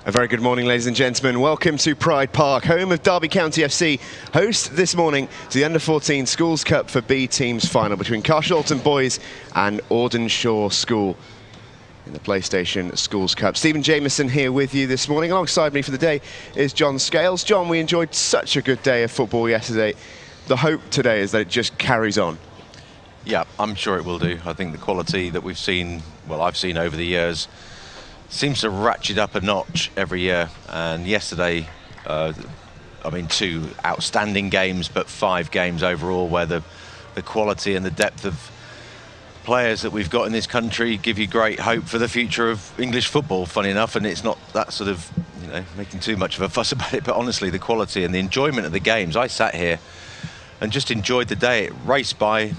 A very good morning, ladies and gentlemen. Welcome to Pride Park, home of Derby County FC, host this morning to the Under-14 Schools Cup for B Teams final between Carshalton Boys and Auden Shaw School in the PlayStation Schools Cup. Stephen Jameson here with you this morning. Alongside me for the day is John Scales. John, we enjoyed such a good day of football yesterday. The hope today is that it just carries on. Yeah, I'm sure it will do. I think the quality that we've seen, well, I've seen over the years, seems to ratchet up a notch every year. And yesterday, I mean, 2 outstanding games, but 5 games overall where the quality and the depth of players that we've got in this country give you great hope for the future of English football, funny enough. And it's not that sort of, you know, making too much of a fuss about it, but honestly, the quality and the enjoyment of the games. I sat here and just enjoyed the day. It raced by.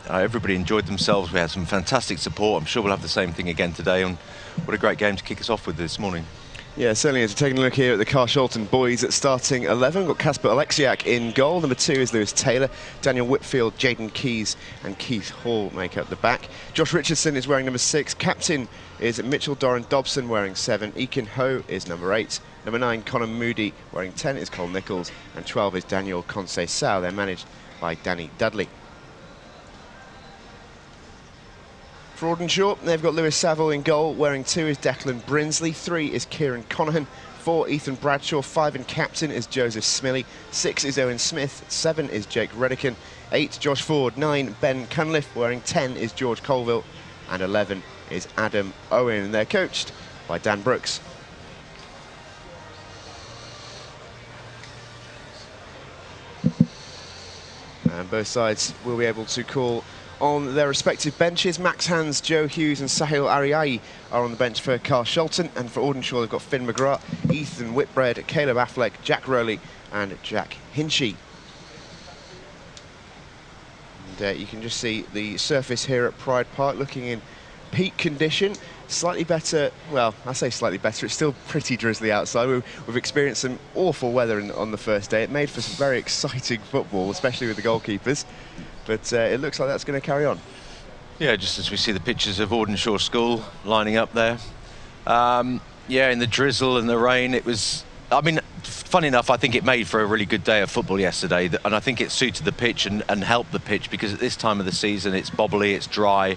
Everybody enjoyed themselves. We had some fantastic support. I'm sure we'll have the same thing again today. And what a great game to kick us off with this morning. Yeah, certainly is. Taking a look here at the Carshalton boys at starting 11. We've got Kasper Alexiak in goal. Number 2 is Lewis Taylor. Daniel Whitfield, Jaden Keys and Keith Hall make up the back. Josh Richardson is wearing number 6. Captain is Mitchell Doran Dobson wearing 7. Ekin Ho is number 8. Number 9, Connor Moody wearing 10 is Cole Nichols. And 12 is Daniel Conceição. They're managed by Danny Dudley. For Audenshaw, they've got Lewis Saville in goal. Wearing 2 is Declan Brinsley. 3 is Kieran Conahan. 4, Ethan Bradshaw. 5 and captain is Joseph Smillie. 6 is Owen Smith. 7 is Jake Redican. 8, Josh Ford. 9, Ben Cunliffe. Wearing 10 is George Colville. And 11 is Adam Owen. And they're coached by Dan Brooks. And both sides will be able to call on their respective benches. Max Hans, Joe Hughes and Sahil Ariai are on the bench for Carshalton, and for Audenshaw they've got Finn McGrath, Ethan Whitbread, Caleb Affleck, Jack Rowley and Jack Hinchy. And you can just see the surface here at Pride Park looking in peak condition. Slightly better, well, I say slightly better, it's still pretty drizzly outside. We've experienced some awful weather on the first day. It made for some very exciting football, especially with the goalkeepers. But it looks like that's going to carry on. Yeah, just as we see the pictures of Audenshaw School lining up there. Yeah, in the drizzle and the rain, it was, I mean, funny enough, I think it made for a really good day of football yesterday. And I think it suited the pitch and helped the pitch, because at this time of the season, it's bobbly, it's dry.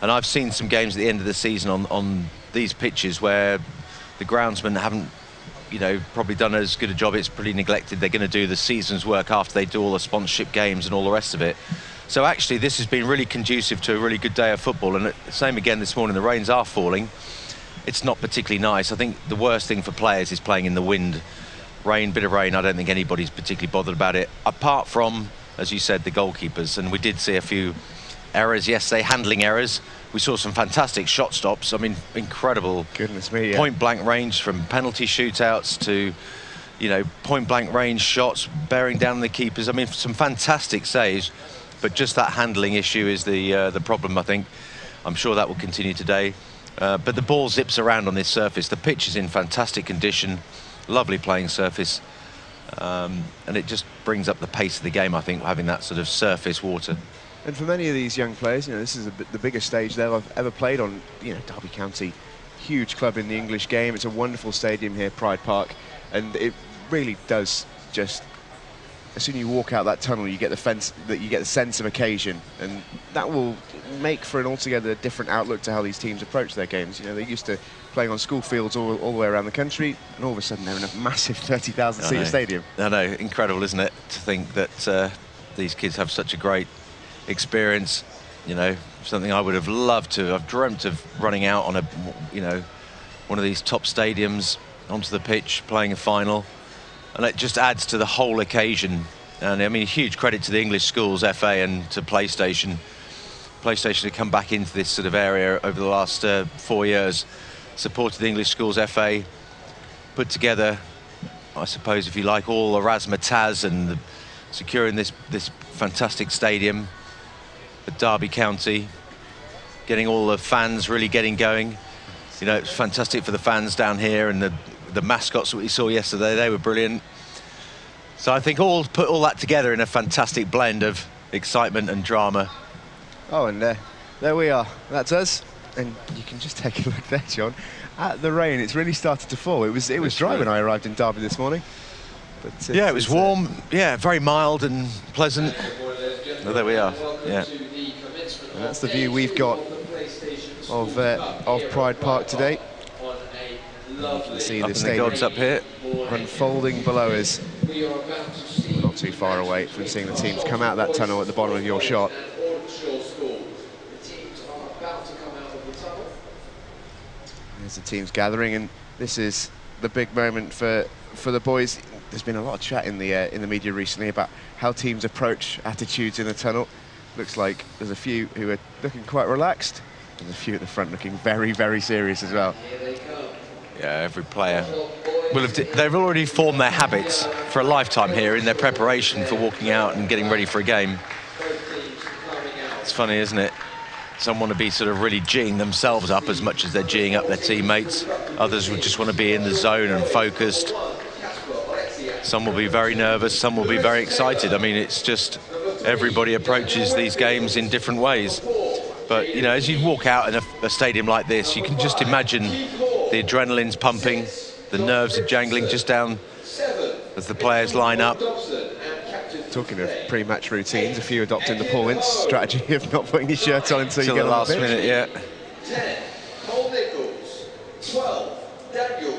And I've seen some games at the end of the season on these pitches where the groundsmen haven't, you know, probably done as good a job. It's pretty neglected. They're going to do the season's work after they do all the sponsorship games and all the rest of it. So actually this has been really conducive to a really good day of football. And same again this morning, the rains are falling. It's not particularly nice. I think the worst thing for players is playing in the wind. Rain, bit of rain, I don't think anybody's particularly bothered about it, apart from, as you said, the goalkeepers. And we did see a few errors yesterday, handling errors. We saw some fantastic shot stops. I mean, incredible. Goodness me, yeah. Point blank range, from penalty shootouts to, you know, point blank range shots, bearing down the keepers. I mean, some fantastic saves, but just that handling issue is the problem, I think. I'm sure that will continue today. But the ball zips around on this surface. The pitch is in fantastic condition, lovely playing surface. And it just brings up the pace of the game, I think, having that sort of surface water. And for many of these young players, you know, this is the biggest stage they'll have ever played on. You know, Derby County, huge club in the English game. It's a wonderful stadium here, Pride Park, and it really does just. As soon as you walk out that tunnel, you get the sense of occasion, and that will make for an altogether different outlook to how these teams approach their games. You know, they're used to playing on school fields all the way around the country, and all of a sudden they're in a massive 30,000-seat stadium. I know, incredible, isn't it, to think that these kids have such a great experience. You know, something I would have loved to. I've dreamt of running out on one of these top stadiums onto the pitch, playing a final, and it just adds to the whole occasion. And I mean, a huge credit to the English Schools FA and to PlayStation to come back into this sort of area over the last 4 years. Supported the English Schools FA, put together, I suppose, if you like, all the razzmatazz and securing this fantastic stadium at Derby County, getting all the fans really getting going. You know, it's fantastic for the fans down here, and the mascots that we saw yesterday, they were brilliant. So I think put all that together in a fantastic blend of excitement and drama. Oh, and there we are. That's us. And you can just take a look there, John, at the rain. It's really started to fall. It was dry when I arrived in Derby this morning. But yeah, it was warm. Yeah, very mild and pleasant. Oh, there we are. Yeah. And that's the view we've got of Pride Park today. You can see the stadium up here unfolding below us. Not too far away from seeing the teams come out that tunnel at the bottom of your shot. There's the teams gathering, and this is the big moment for the boys. There's been a lot of chat in the media recently about how teams approach attitudes in the tunnel. Looks like there's a few who are looking quite relaxed, and a few at the front looking very, very serious as well. Yeah, every player they've already formed their habits for a lifetime here in their preparation for walking out and getting ready for a game. It's funny, isn't it? Some want to be sort of really geeing themselves up as much as they're geeing up their teammates. Others would just want to be in the zone and focused. Some will be very nervous, some will be very excited. I mean, it's just everybody approaches these games in different ways. But, you know, as you walk out in a stadium like this, you can just imagine the adrenaline's pumping, the nerves are jangling just down as the players line up. Talking of pre-match routines, a few adopting the Paul Ince strategy of not putting your shirt on until you get the on last the pitch. minute, yeah. 10, Paul Nichols. 12, Daniel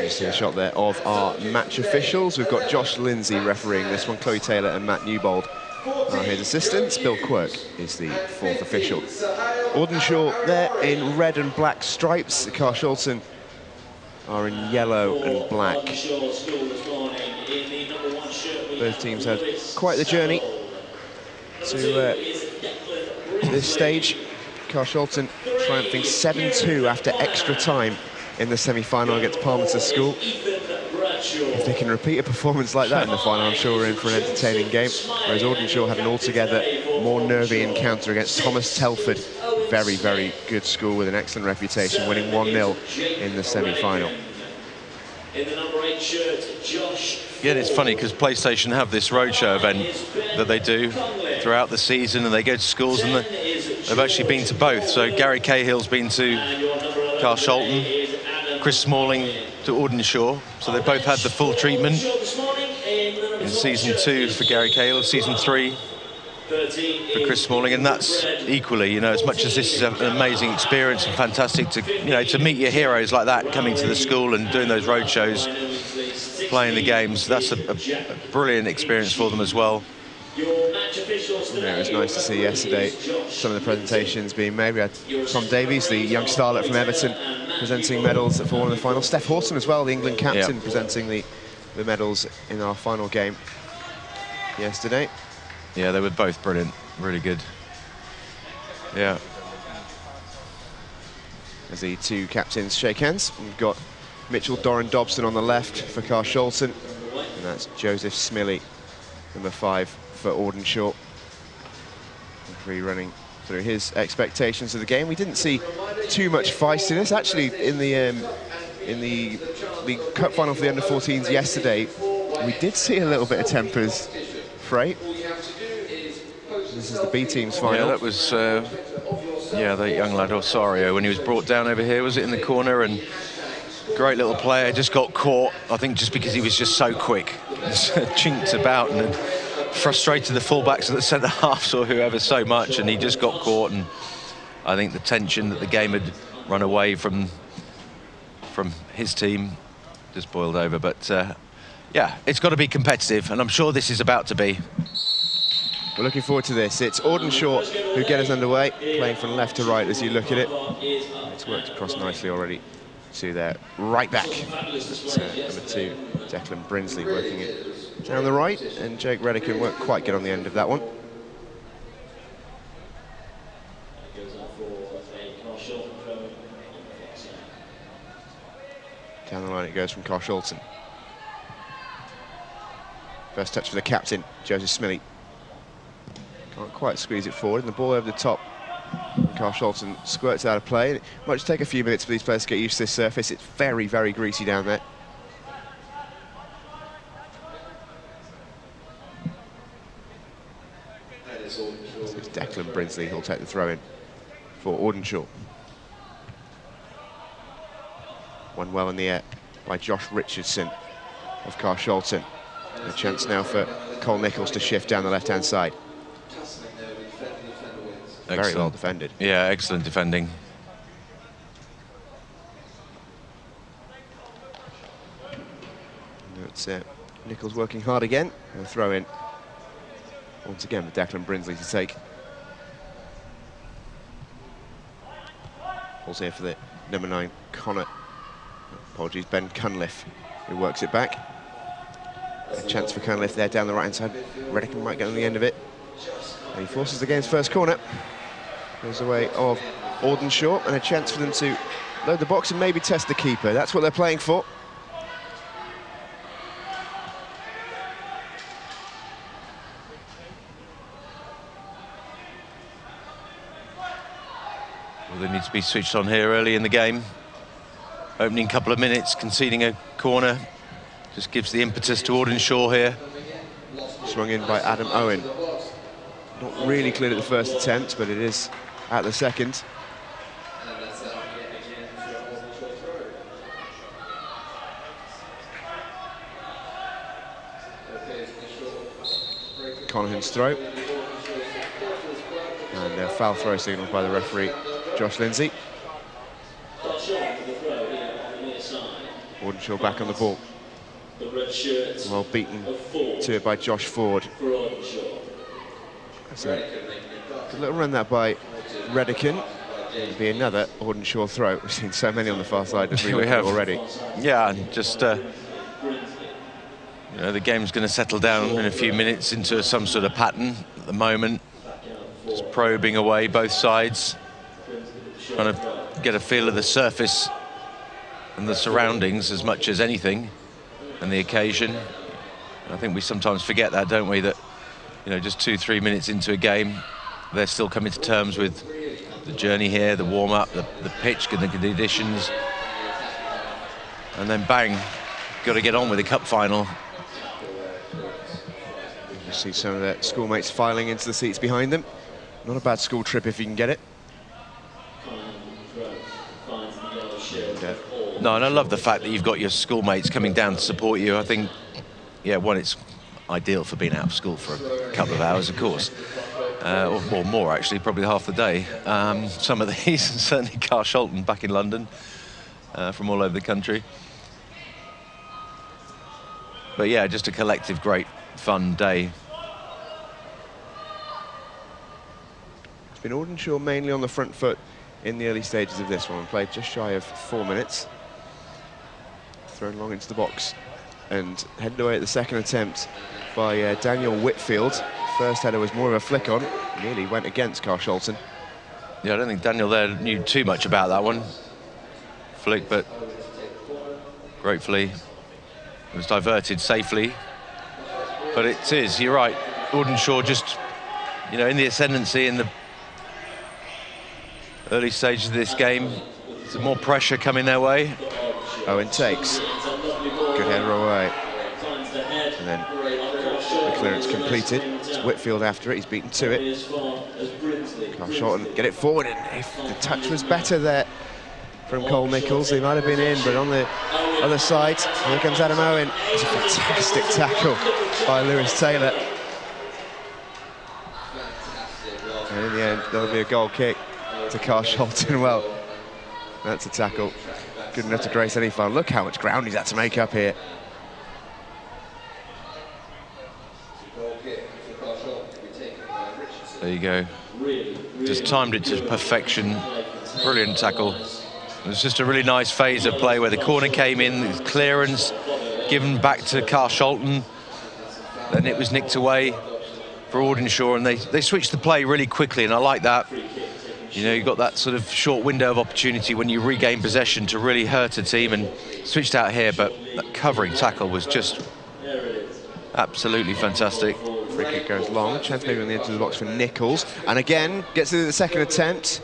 You see a shot there of our match officials. We've got Josh Lindsay refereeing this one, Chloe Taylor and Matt Newbold are his assistants. Bill Quirk is the fourth official. Audenshaw there in red and black stripes. Carshalton are in yellow and black. Both teams had quite the journey to this stage. Carshalton triumphing 7-2 after extra time in the semi-final against Palmerston School. If they can repeat a performance like that in the final, I'm sure we're in for an entertaining game. Whereas Audenshaw had an altogether more nervy encounter against Thomas Telford. Very, very good school with an excellent reputation, winning 1-0 in the semi-final. In the number 8 shirt, Josh. Yeah, it's funny because PlayStation have this roadshow event that they do throughout the season, and they go to schools, and they've actually been to both. So Gary Cahill's been to Carshalton, Chris Smalling to Audenshaw. So they both had the full treatment in season 2 for Gary Cahill, season 3 for Chris Smalling, and that's equally, you know, as much as this is an amazing experience and fantastic to, you know, to meet your heroes like that, coming to the school and doing those road shows, playing the games, that's a brilliant experience for them as well. Yeah, it was nice to see yesterday some of the presentations being made. We had Tom Davies, the young starlet from Everton, presenting medals for one of the finals. Steph Houghton as well, the England captain, presenting the medals in our final game yesterday. Yeah, they were both brilliant, really good. Yeah. As the two captains shake hands, we've got Mitchell Doran Dobson on the left for Carshalton, and that's Joseph Smillie, number 5 for Audenshaw. Referee running through his expectations of the game. We didn't see too much feistiness actually in the cup final for the under-14s yesterday. We did see a little bit of tempers fray. This is the B team's final. Yeah, that was the young lad Osorio when he was brought down over here. Was it in the corner? And great little player, just got caught. I think just because he was just so quick, just chinked about and frustrated the fullbacks and the centre halves or whoever so much, and he just got caught. And I think the tension that the game had run away from his team just boiled over. But yeah, it's got to be competitive, and I'm sure this is about to be. We're looking forward to this. It's Audenshaw who get us underway, playing from left to right as you look at it. It's worked across nicely already to their right back. That's number 2, Declan Brinsley, working it down the right, and Jake Redican won't quite get on the end of that one. Down the line it goes from Carshalton. First touch for the captain, Joseph Smillie. Can't quite squeeze it forward, and the ball over the top. Carshalton squirts out of play. It might just take a few minutes for these players to get used to this surface. It's very, very greasy down there. So it's Declan Brinsley who'll take the throw in for Audenshaw. One well in the air by Josh Richardson of Carshalton. A chance now for Cole Nichols to shift down the left-hand side. Excellent. Very well defended. Yeah, excellent defending. That's Nichols working hard again. And a throw in. Once again with Declan Brinsley to take. Ball's here for the number 9, Connor. Apologies, Ben Cunliffe, who works it back. A chance for Cunliffe there down the right-hand side. Redican might get on the end of it. And he forces the game's first corner. Goes away of Auden Shaw, and a chance for them to load the box and maybe test the keeper. That's what they're playing for. Well, they need to be switched on here early in the game. Opening couple of minutes, conceding a corner. Just gives the impetus to Audenshaw here. Swung in by Adam Owen. Not really cleared at the first attempt, but it is at the second. Conahan's throw. And a foul throw signalled by the referee, Josh Lindsay. Audenshaw back on the ball. Well beaten to it by Josh Ford. That's a good little run that by Redican. It'll be another Audenshaw throw. We've seen so many on the far side as we have already. Yeah, and just you know, the game's going to settle down in a few minutes into some sort of pattern at the moment. Just probing away both sides, trying to get a feel of the surface and the surroundings as much as anything, and the occasion. I think we sometimes forget that, don't we, that, you know, just 2-3 minutes into a game, they're still coming to terms with the journey here, the warm-up, the pitch, the conditions, and then bang, got to get on with the cup final. You see some of their schoolmates filing into the seats behind them. Not a bad school trip if you can get it. No, and I love the fact that you've got your schoolmates coming down to support you. I think, yeah, one, it's ideal for being out of school for a couple of hours, of course. Or more, actually, probably half the day. Some of these, certainly Carshalton back in London, from all over the country. But yeah, just a collective, great, fun day. It's been Audenshaw mainly on the front foot in the early stages of this one. Played just shy of 4 minutes. Thrown long into the box and headed away at the second attempt by Daniel Whitfield. First header was more of a flick on, nearly went against Carshalton. Yeah, I don't think Daniel there knew too much about that one. Flick, but gratefully it was diverted safely. But it is, you're right, Audenshaw just, you know, in the ascendancy in the early stages of this game. There's more pressure coming their way. Owen takes. Good header away. And then the clearance completed. It's Whitfield after it. He's beaten to it. Carshalton get it forward. And if the touch was better there from Cole Nichols, he might have been in. But on the other side, here comes Adam Owen. It's a fantastic tackle by Lewis Taylor. And in the end, there'll be a goal kick to Carshalton. Well, that's a tackle good enough to grace any foul. Look how much ground he's had to make up here. There you go. Just timed it to perfection. Brilliant tackle. It was just a really nice phase of play where the corner came in, the clearance given back to Carshalton, then it was nicked away for Audenshaw, and they switched the play really quickly, and I like that. You know, you've got that sort of short window of opportunity when you regain possession to really hurt a team, and switched out here, but that covering tackle was just absolutely fantastic. Free kick goes long, chance maybe on the edge of the box for Nichols, and again, gets to the second attempt.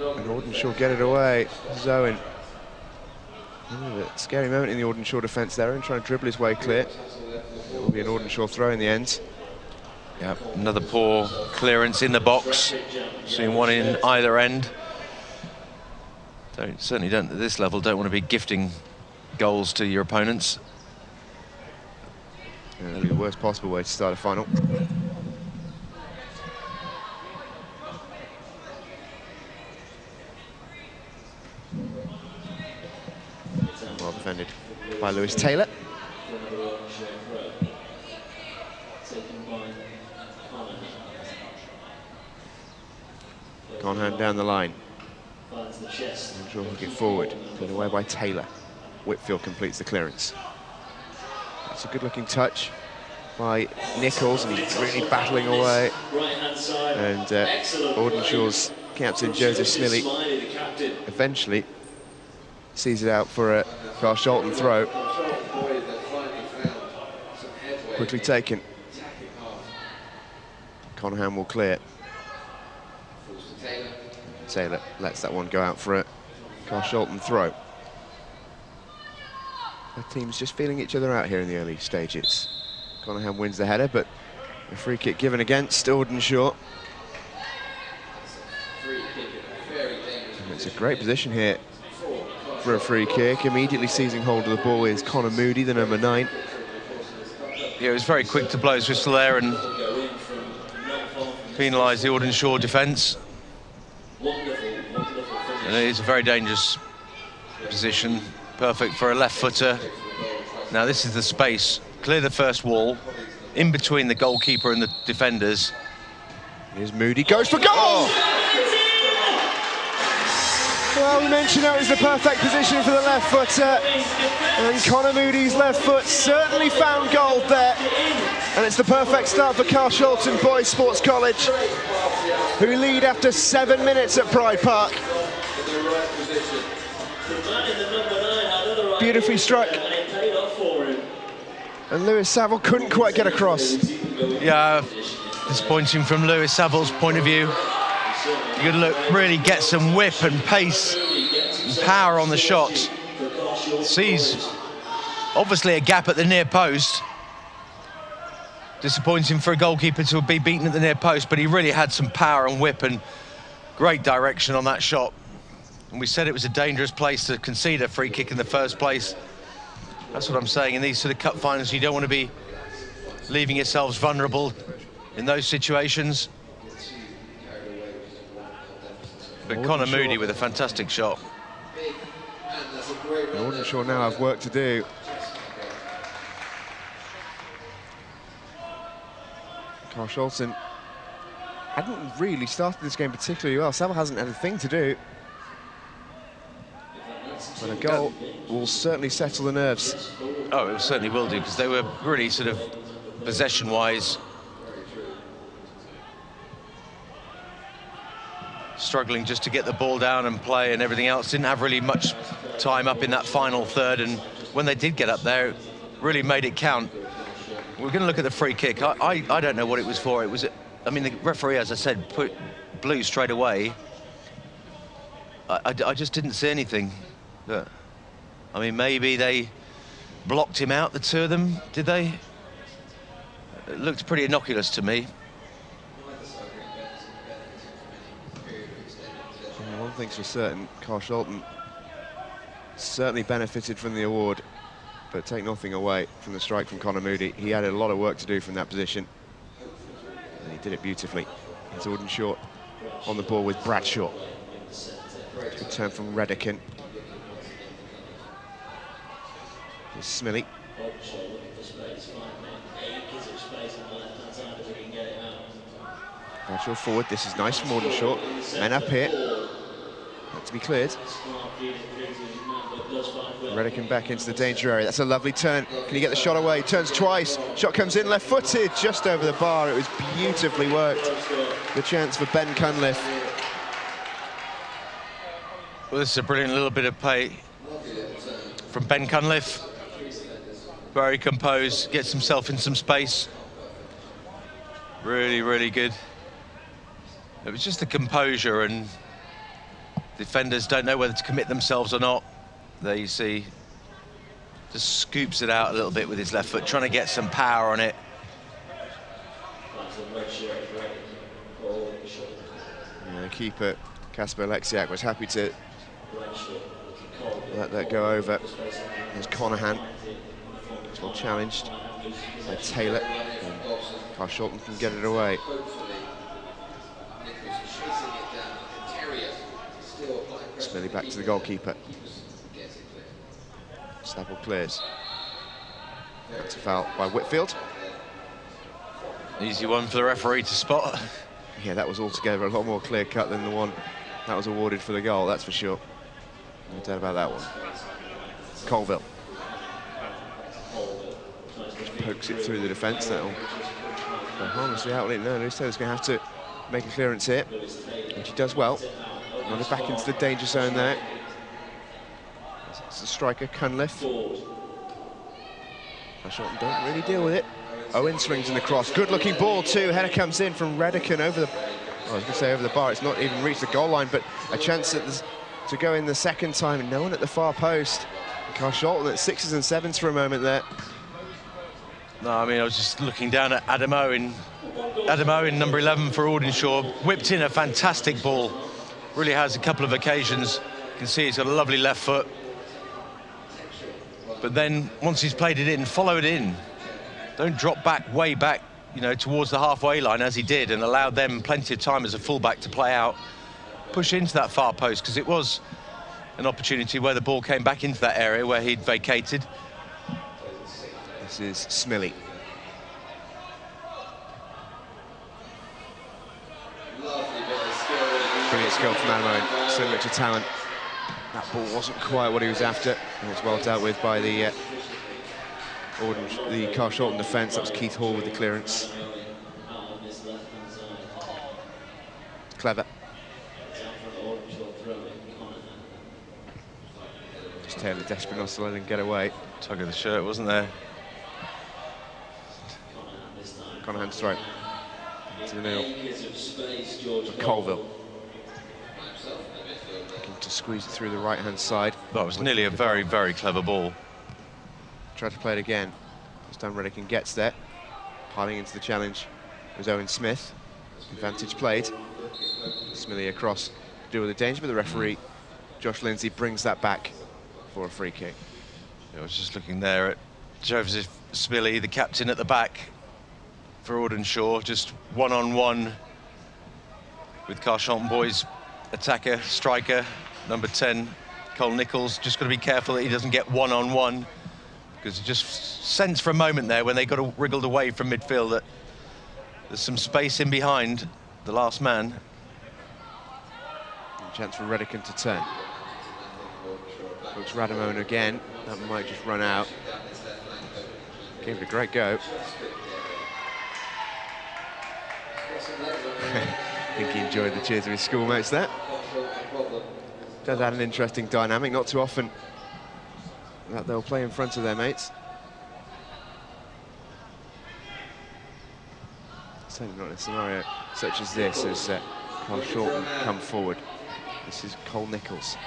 And Audenshaw get it away. Zoen. A scary moment in the Audenshaw defence there, and trying to dribble his way clear. It will be an Audenshaw throw in the end. Yeah, another poor clearance in the box. Seeing one in either end. Certainly don't, at this level, don't want to be gifting goals to your opponents. Yeah, that'd be the worst possible way to start a final. Well defended by Lewis Taylor. Conhan down the line. Auden Shaw hook it forward, put away by Taylor. Whitfield completes the clearance. It's a good-looking touch by Nichols, and he's really battling away. And Audenshaw's captain, Joseph Smillie, eventually sees it out for a Carshalton throw. Quickly taken. Conhan will clear. Taylor lets that one go out for a Carshalton throw. The team's just feeling each other out here in the early stages. Conhan wins the header, but a free kick given against Audenshaw. And it's a great position here for a free kick. Immediately seizing hold of the ball is Connor Moody, the number 9. Yeah, it was very quick to blow his whistle there and penalise the Audenshaw defence. And it is a very dangerous position, perfect for a left footer. Now this is the space, clear the first wall, in between the goalkeeper and the defenders. Here's Moody, goes for goal! Well, we mentioned that was the perfect position for the left footer, and Connor Moody's left foot certainly found gold there. And it's the perfect start for Carshalton Boys Sports College, who lead after 7 minutes at Pride Park. Beautifully struck. And Lewis Saville couldn't quite get across. Yeah, disappointing from Lewis Savile's point of view. You've got to look, really get some whip and pace and power on the shot. Sees obviously a gap at the near post. Disappointing for a goalkeeper to be beaten at the near post, but he really had some power and whip and great direction on that shot. And we said it was a dangerous place to concede a free kick in the first place. That's what I'm saying. In these sort of cup finals, you don't want to be leaving yourselves vulnerable in those situations. But Connor Moody with a fantastic shot. Audenshaw now have work to do. Carshalton hadn't really started this game particularly well. Saville hasn't had a thing to do. But a goal will certainly settle the nerves. Oh, it certainly will do, because they were really sort of possession-wise struggling just to get the ball down and play and everything else. Didn't have really much time up in that final third, and when they did get up there, it really made it count. We're going to look at the free kick. I don't know what it was for. It was, I mean, the referee, as I said, blew straight away. I just didn't see anything. But, I mean, maybe they blocked him out, the two of them, did they? It looked pretty innocuous to me. One thing's for certain, Carshalton certainly benefited from the award, but take nothing away from the strike from Connor Moody. He had a lot of work to do from that position, and he did it beautifully. It's Audenshaw on the ball with Bradshaw. Good turn from Redican. Here's Smillie. Bradshaw forward, this is nice from Audenshaw. Men up here. To be cleared. Redican back into the danger area. That's a lovely turn. Can he get the shot away? Turns twice. Shot comes in left-footed, just over the bar. It was beautifully worked. The chance for Ben Cunliffe. Well, this is a brilliant little bit of play from Ben Cunliffe. Very composed, gets himself in some space. Really, really good. It was just the composure, and defenders don't know whether to commit themselves or not. There you see, just scoops it out a little bit with his left foot, trying to get some power on it. Yeah, the keeper, Kasper Alexiak, was happy to Let that go over. There's Conahan. He's well challenged by Taylor. And Carshalton can get it away. Smilly back to the goalkeeper. Snapple clears. That's a foul by Whitfield. Easy one for the referee to spot. Yeah, that was altogether a lot more clear-cut than the one that was awarded for the goal, that's for sure. No doubt about that one. Colville. Just pokes it through the defence. That'll go harmlessly out. No, Lewis Taylor's going to have to make a clearance here, which he does well. Running back into the danger zone there. It's the striker, Cunliffe. Carshalton don't really deal with it. Owen swings in the cross. Good-looking ball too. Header comes in from Redican over the... I was going to say over the bar. It's not even reached the goal line, but a chance to go in the second time. And no one at the far post. Carshalton at 6s and 7s for a moment there. No, I mean, I was just looking down at Adam Owen. Adam Owen, number 11 for Audenshaw, whipped in a fantastic ball. Really has a couple of occasions. You can see he's got a lovely left foot. But then, once he's played it in, follow it in. Don't drop back, way back, you know, towards the halfway line, as he did, and allowed them plenty of time as a fullback to play out. Push into that far post, because it was an opportunity where the ball came back into that area where he'd vacated. This is Smilly. Brilliant skill from Adam Owen. So much of talent. That ball wasn't quite what he was after, and it's well dealt with by the Carshalton defence. That was Keith Hall with the clearance. Clever. Just Taylor desperate not to let him get away. Tug of the shirt, wasn't there? Conahan's throw. To the middle. Colville. Looking to squeeze it through the right-hand side. That was nearly a very, very clever ball. Tried to play it again. Stan Redican gets there. Piling into the challenge was Owen Smith. Advantage played. Smilly across. Deal with the danger, but the referee, Josh Lindsay, brings that back for a free kick. I was just looking there at Joseph Smilly, the captain at the back for Audenshaw, just one-on-one with Carshalton boys attacker, striker, number 10, Cole Nichols. Just got to be careful that he doesn't get one-on-one, because you just sense for a moment there when they got wriggled away from midfield that there's some space in behind the last man. Chance for Redican to turn. Looks Radamone again. That might just run out. Gave it a great go. I think he enjoyed the cheers of his schoolmates there. Does add an interesting dynamic. Not too often that they'll play in front of their mates. Certainly not in a scenario such as this, as Carshalton come forward. This is Cole Nichols.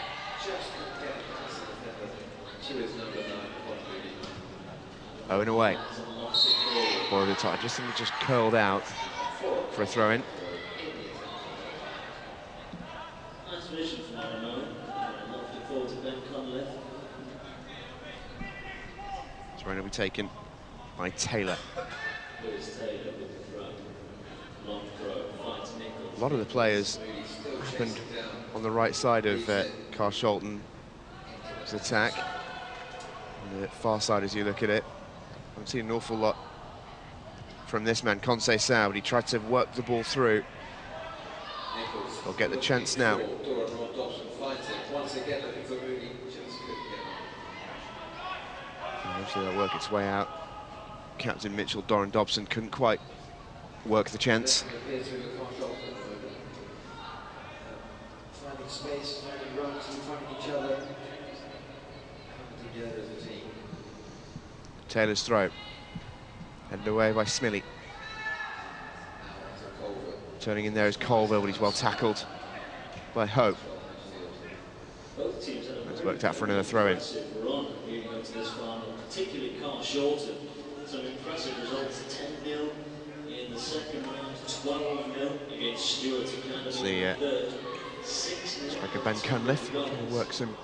Owen away. Ball at the top. Just curled out for a throw-in. Nice vision from Adam Owen. Looking forward to Ben Cunliffe. Throw-in will be taken by Taylor. A lot of the players happened on the right side of Carshalton's attack. On the far side, as you look at it, I haven't seen an awful lot from this man, Conceição, but he tried to work the ball through. They'll get the chance now. Eventually they'll work its way out. Captain Mitchell, Doran Dobson, couldn't quite work the chance. Finding space, finding runs, and finding each other. Together as a team. Taylor's throw. Headed away by Smilly. Turning in there is Colville, but he's well tackled by Hope. It's worked out for another throw-in. Particularly Carshalton. Some impressive results. 10-0 in the second round, 12-0 against Stuart. It's the Striker Ben Cunliffe can work some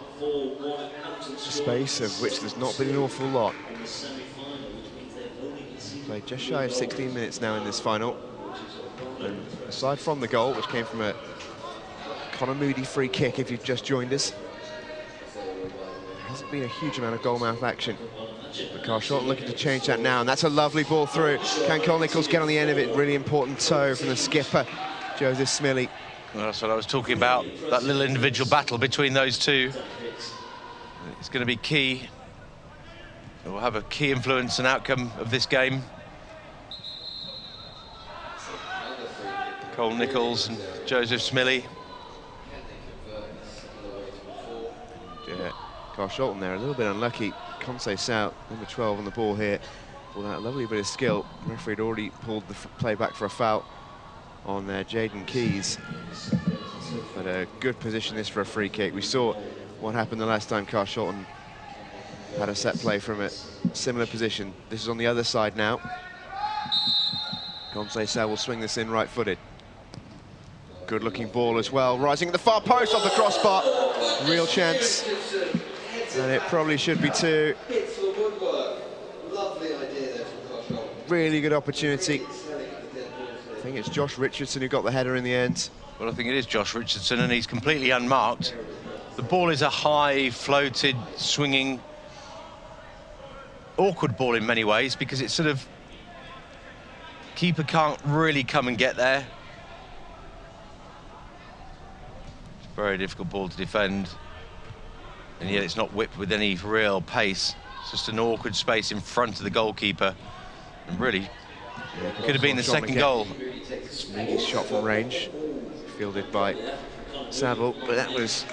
space, of which there's not been an awful lot. Played just shy of 16 minutes now in this final. And aside from the goal, which came from a Connor Moody free kick, if you've just joined us, there hasn't been a huge amount of goalmouth action. But Carshalton looking to change that now, and that's a lovely ball through. Can Cole Nichols get on the end of it? Really important toe from the skipper, Joseph Smillie. Well, that's what I was talking about, that little individual battle between those two. It's going to be key. It will have a key influence and outcome of this game. Cole Nichols and Joseph Smillie. Yeah, Carshalton there, a little bit unlucky. Conce South, number 12 on the ball here. Pulled out a lovely bit of skill. The referee had already pulled the play back for a foul on Jaden Keys. But a good position this for a free kick. We saw what happened the last time Carshalton had a set play from a similar position. This is on the other side now. Conce South will swing this in right-footed. Good looking ball as well, rising at the far post off the crossbar. Real chance. And it probably should be two. Really good opportunity. I think it's Josh Richardson who got the header in the end. Well, I think it is Josh Richardson, and he's completely unmarked. The ball is a high, floated, swinging, awkward ball in many ways, because it's sort of... keeper can't really come and get there. It's a very difficult ball to defend. And yet it's not whipped with any real pace. It's just an awkward space in front of the goalkeeper. And really, could have been the second goal. Sneaky shot from range, fielded by Saville, but that was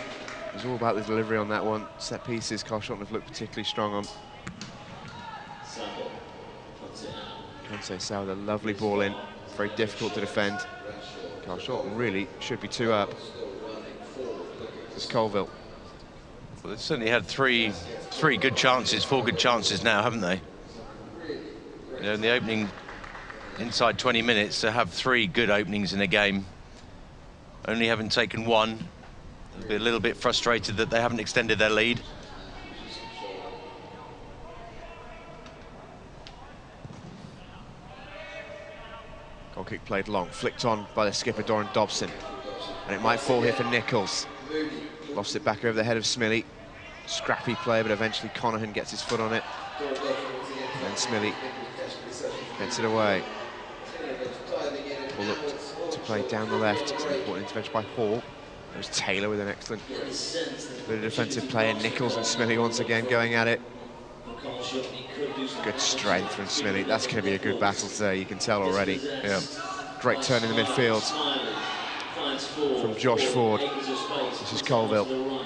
all about the delivery on that one. Set pieces, Carshalton have looked particularly strong on. Conce South, a lovely ball in, very difficult to defend. Carshalton really should be two up. It's Colville. Well, they've certainly had four good chances now, haven't they? You know, in the opening, inside 20 minutes, to have 3 good openings in a game, only having taken one, they'll be a little bit frustrated that they haven't extended their lead. Goal kick played long, flicked on by the skipper Doran Dobson, and it might fall here for Nichols. Lost it back over the head of Smillie. Scrappy play, but eventually Conahan gets his foot on it. And then Smillie gets it away. Paul looked to play down the left. It's an important intervention by Hall. There's Taylor with an excellent bit of defensive play, and Nichols and Smillie once again going at it. Good strength from Smillie. That's going to be a good battle today, you can tell already. Yeah. Great turn in the midfield from Josh Ford. This is Colville.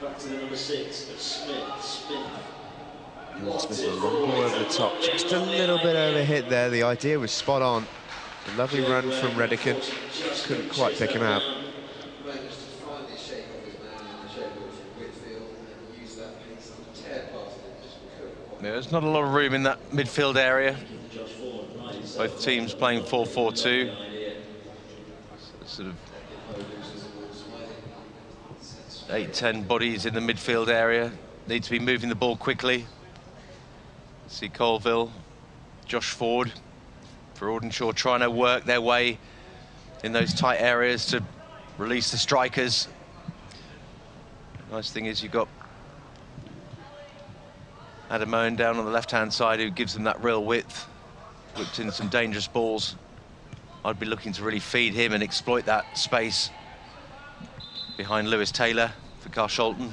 Back to the number 6 of Smith. Smith, a long ball over the top, just a little bit overhit there. The idea was spot on. A lovely run from Redican. Couldn't quite pick him out. Yeah, there's not a lot of room in that midfield area. Both teams playing 4-4-2. Sort of 8-10 bodies in the midfield area. Need to be moving the ball quickly. See Colville, Josh Ford for Audenshaw trying to work their way in those tight areas to release the strikers. Nice thing is you've got Auden down on the left-hand side who gives them that real width. Whipped in some dangerous balls. I'd be looking to really feed him and exploit that space behind Lewis Taylor for Carshalton.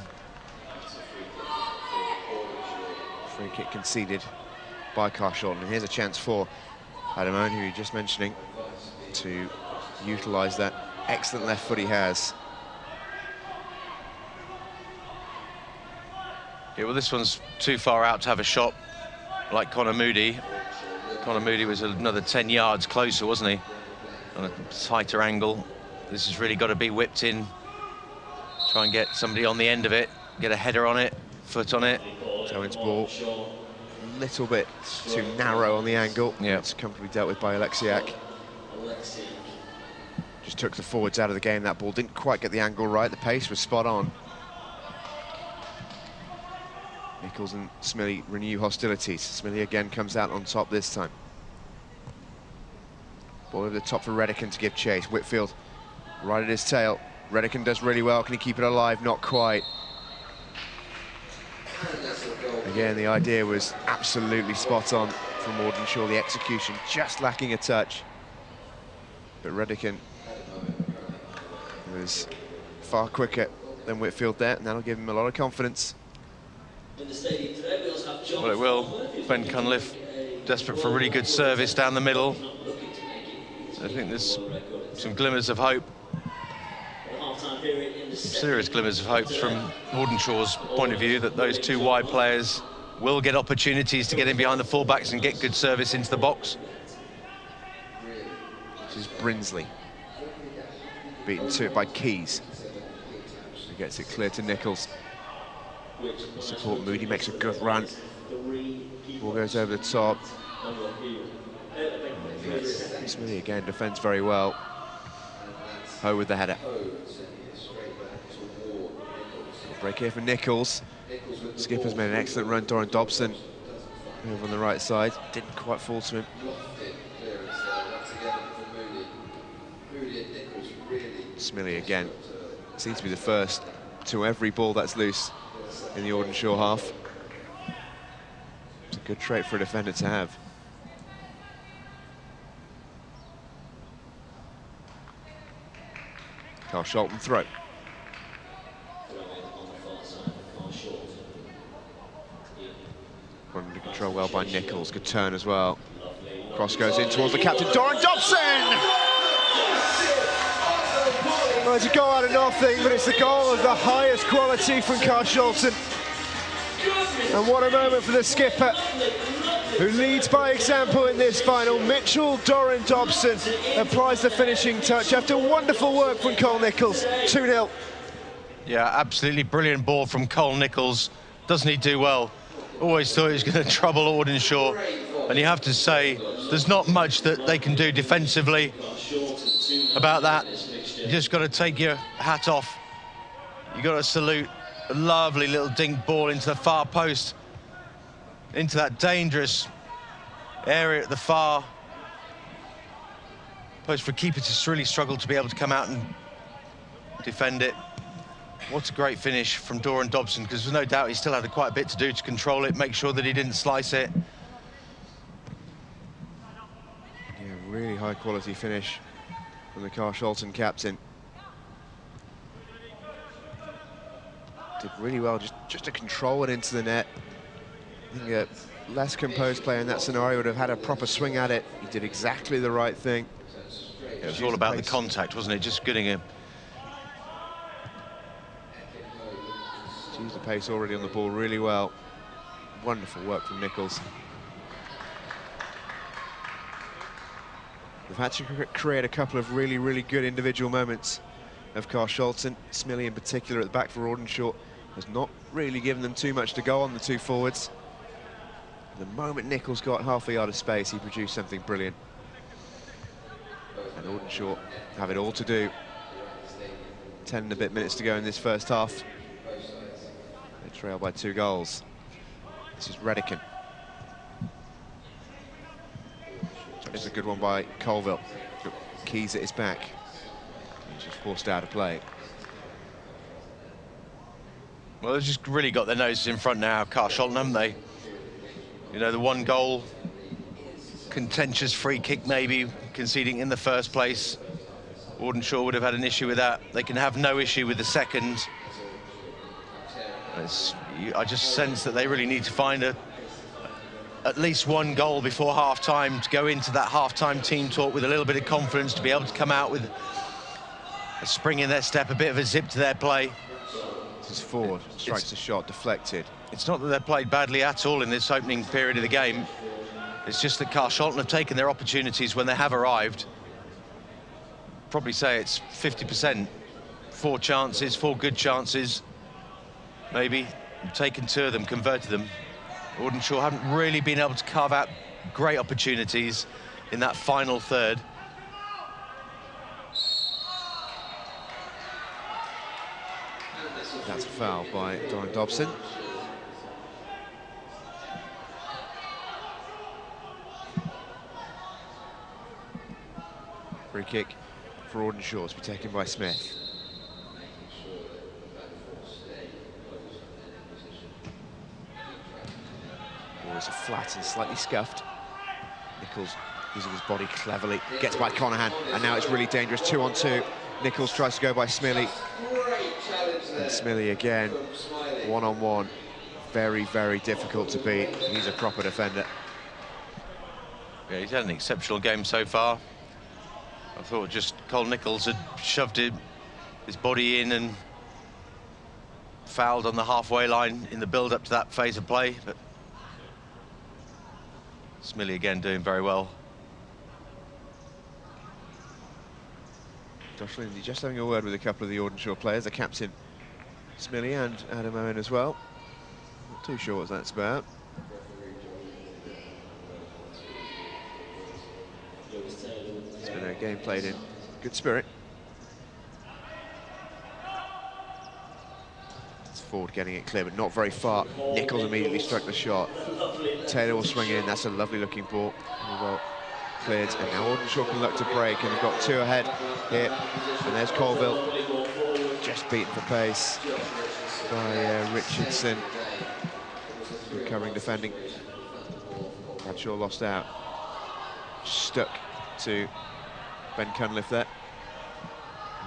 Free kick conceded by Carshalton. And here's a chance for Auden, who you're just mentioning, to utilise that excellent left foot he has. Yeah, well, this one's too far out to have a shot like Connor Moody. Connor Moody was another 10 yards closer, wasn't he? On a tighter angle. This has really got to be whipped in. Try and get somebody on the end of it. Get a header on it, foot on it. Owen's ball, a little bit too narrow on the angle. Yeah. It's comfortably dealt with by Alexiak. Just took the forwards out of the game. That ball didn't quite get the angle right. The pace was spot on. Nichols and Smillie renew hostilities. Smillie again comes out on top this time. Ball over the top for Redican to give chase. Whitfield right at his tail. Redican does really well. Can he keep it alive? Not quite. Again, the idea was absolutely spot on from Audenshaw. The execution just lacking a touch. But Redican was far quicker than Whitfield there, and that'll give him a lot of confidence. Well, it will. Ben Cunliffe, desperate for a really good service down the middle. I think there's some glimmers of hope. Serious glimmers of hope from Audenshaw's point of view that those two wide players will get opportunities to get in behind the fullbacks and get good service into the box. This is Brinsley. Beaten to it by Keys. He gets it clear to Nichols. Support Moody, makes a good run. Ball goes over the top. Smillie again defends very well. Ho with the header. Break here for Nichols. Skipper's made an excellent run. Doran Dobson over on the right side. Didn't quite fall to him. Smillie again seems to be the first to every ball that's loose in the Audenshaw half. It's a good trait for a defender to have. Carshalton throw. Under control well by Nichols. Good turn as well. Cross goes in towards the captain, Doran Dobson! Well, it's a goal out of nothing, but it's the goal of the highest quality from Carshalton. And what a moment for the skipper, who leads by example in this final. Mitchell Doran Dobson applies the finishing touch after wonderful work from Cole Nichols. 2-0. Yeah, absolutely brilliant ball from Cole Nichols. Doesn't he do well? Always thought he was going to trouble Audenshaw. And you have to say, there's not much that they can do defensively about that. You just got to take your hat off. You got to salute a lovely little dink ball into the far post, into that dangerous area at the far post for a keeper to really struggle to be able to come out and defend it. What a great finish from Doran Dobson, because there's no doubt he still had quite a bit to do to control it, make sure that he didn't slice it. Yeah, really high quality finish from the Carshalton captain. Did really well just to control it into the net. I think a less composed player in that scenario would have had a proper swing at it. He did exactly the right thing. It was all about the contact, wasn't it? Just getting a... Used the pace already on the ball really well. Wonderful work from Nichols. We've had to create a couple of really, really good individual moments of Carshalton. Smillie in particular at the back for Audenshaw has not really given them too much to go on, the two forwards. The moment Nichols got half a yard of space, he produced something brilliant. And Audenshaw have it all to do. 10 and a bit minutes to go in this first half. They trail by 2 goals. This is Redican. This is a good one by Colville. Keys at his back. He's just forced out of play. Well, they've just really got their noses in front now, Carshalton, haven't they? You know, the 1 goal, contentious free kick maybe, conceding in the first place. Audenshaw would have had an issue with that. They can have no issue with the second. I just sense that they really need to find at least 1 goal before half-time to go into that half-time team talk with a little bit of confidence, to be able to come out with a spring in their step, a bit of a zip to their play. This is Ford, strikes a shot, deflected. It's not that they've played badly at all in this opening period of the game. It's just that Carshalton have taken their opportunities when they have arrived. Probably say it's 50%. 4 chances, 4 good chances. Maybe taken 2 of them, converted them. Audenshaw haven't really been able to carve out great opportunities in that final third. foul by Auden Dobson. Free kick for Audenshaw to be taken by Smith. Ball is flat and slightly scuffed. Nichols using his body cleverly, gets by Conahan, and now it's really dangerous, 2-on-2. Nichols tries to go by Smilly. And Smilly again, 1-on-1. Very, very difficult to beat. He's a proper defender. Yeah, he's had an exceptional game so far. I thought just Cole Nichols had shoved his body in and fouled on the halfway line in the build-up to that phase of play, but Smilly again doing very well. Josh Lindsay just having a word with a couple of the Audenshaw players, the captain Smilly and Adam Owen as well. Not too sure what that's about. It's been a game played in good spirit. It's Ford getting it clear, but not very far. Nichols immediately struck the shot. Taylor will swing in. That's a lovely looking ball. Well cleared, and now Audenshaw can look to break, and they've got two ahead here. And there's Colville, just beaten for pace by Richardson. Recovering, defending. Bradshaw lost out. Stuck to Ben Cunliffe there.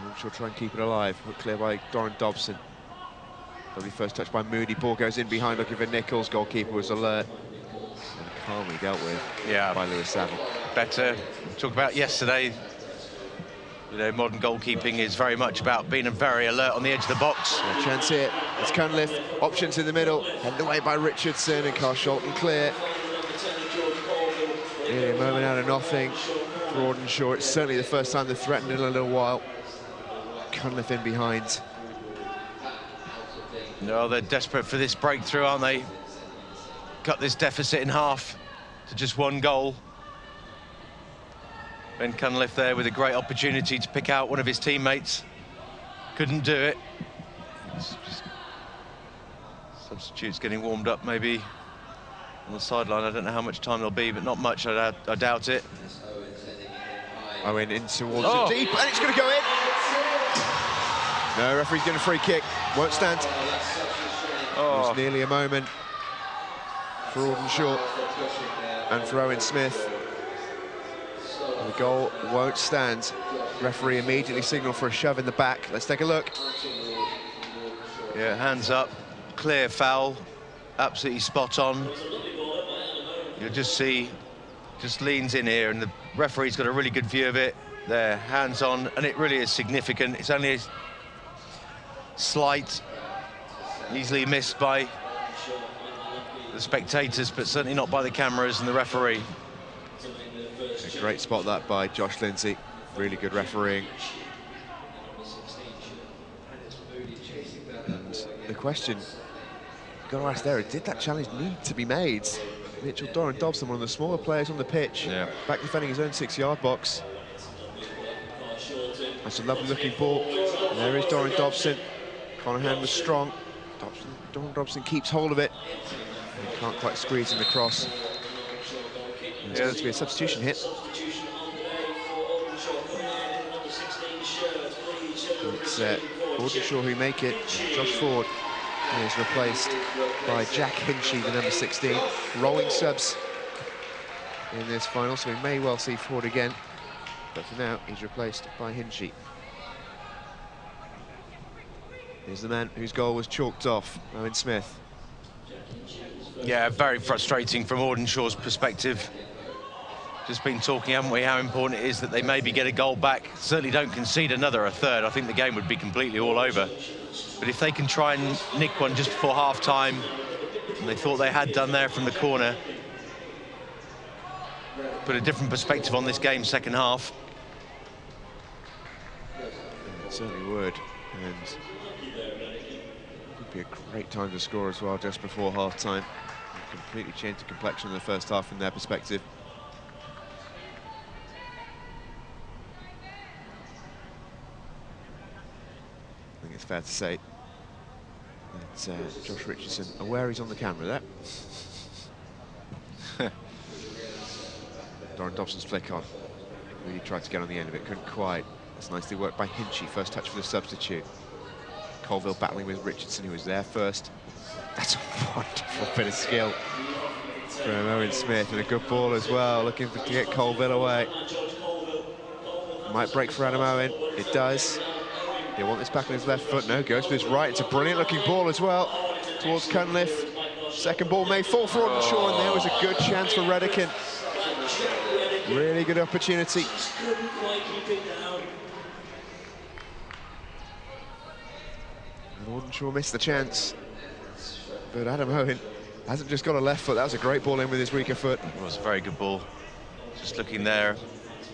Audenshaw try and keep it alive. Put clear by Auden Dobson. Lovely first touch by Moody. Ball goes in behind, looking for Nichols. Goalkeeper was alert. And calmly dealt with by Lewis Saville. Better talk about yesterday. You know, modern goalkeeping is very much about being very alert on the edge of the box. A chance here. It's Cunliffe. Options in the middle. Headed away by Richardson, and Carshalton clear. Nearly a moment out of nothing for Audenshaw. It's certainly the first time they've threatened in a little while. Cunliffe in behind. No, they're desperate for this breakthrough, aren't they? Cut this deficit in half to just one goal. Ben Cunliffe there with a great opportunity to pick out one of his teammates. Couldn't do it. It's just substitutes getting warmed up maybe on the sideline. I don't know how much time there'll be, but not much, I doubt it. Owen in towards the deep, and it's going to go in. No, referee's getting a free kick. Won't stand. It was nearly a moment for Audenshaw and for Owen Smith. The goal won't stand. Referee immediately signaled for a shove in the back. Let's take a look. Yeah, hands up, clear foul, absolutely spot on. You'll just see, just leans in here, and the referee's got a really good view of it. There, hands on, and it really is significant. It's only a slight, easily missed by the spectators, but certainly not by the cameras and the referee. A great spot that by Josh Lindsay. Really good refereeing. And the question you've got to ask there, did that challenge need to be made? Mitchell Auden Dobson, one of the smaller players on the pitch, back defending his own 6-yard box. That's a lovely looking ball. And there is Auden Dobson. Conahan was strong. Auden Dobson keeps hold of it. He can't quite squeeze him across. It's going to be a substitution hit. It's Audenshaw who make it. Josh Ford is replaced by Jack Hinchy, the number 16. Rolling subs in this final, so we may well see Ford again. But for now, he's replaced by Hinchy. Here's the man whose goal was chalked off, Owen Smith. Yeah, very frustrating from Audenshaw's perspective. Just been talking, haven't we, how important it is that they maybe get a goal back. Certainly don't concede another, a third. I think the game would be completely all over. But if they can try and nick one just before half-time, and they thought they had done there from the corner, put a different perspective on this game second half. It certainly would. And it would be a great time to score as well just before half-time. Completely changed the complexion of the first half from their perspective. I think it's fair to say Josh Richardson aware he's on the camera there. Doran Dobson's flick on. Really tried to get on the end of it, couldn't quite. That's nicely worked by Hinchy, first touch for the substitute. Colville battling with Richardson, who was there first. That's a wonderful bit of skill from Owen Smith, and a good ball as well, looking to get Colville away. Might break for Adam Owen, it does. He'll want this back on his left foot, no, goes for his right. It's a brilliant looking ball as well, towards Cunliffe. Second ball may fall for Audenshaw, and there was a good chance for Redican. Really good opportunity. And Audenshaw missed the chance. But Adam Owen hasn't just got a left foot. That was a great ball in with his weaker foot. It was a very good ball. Just looking there,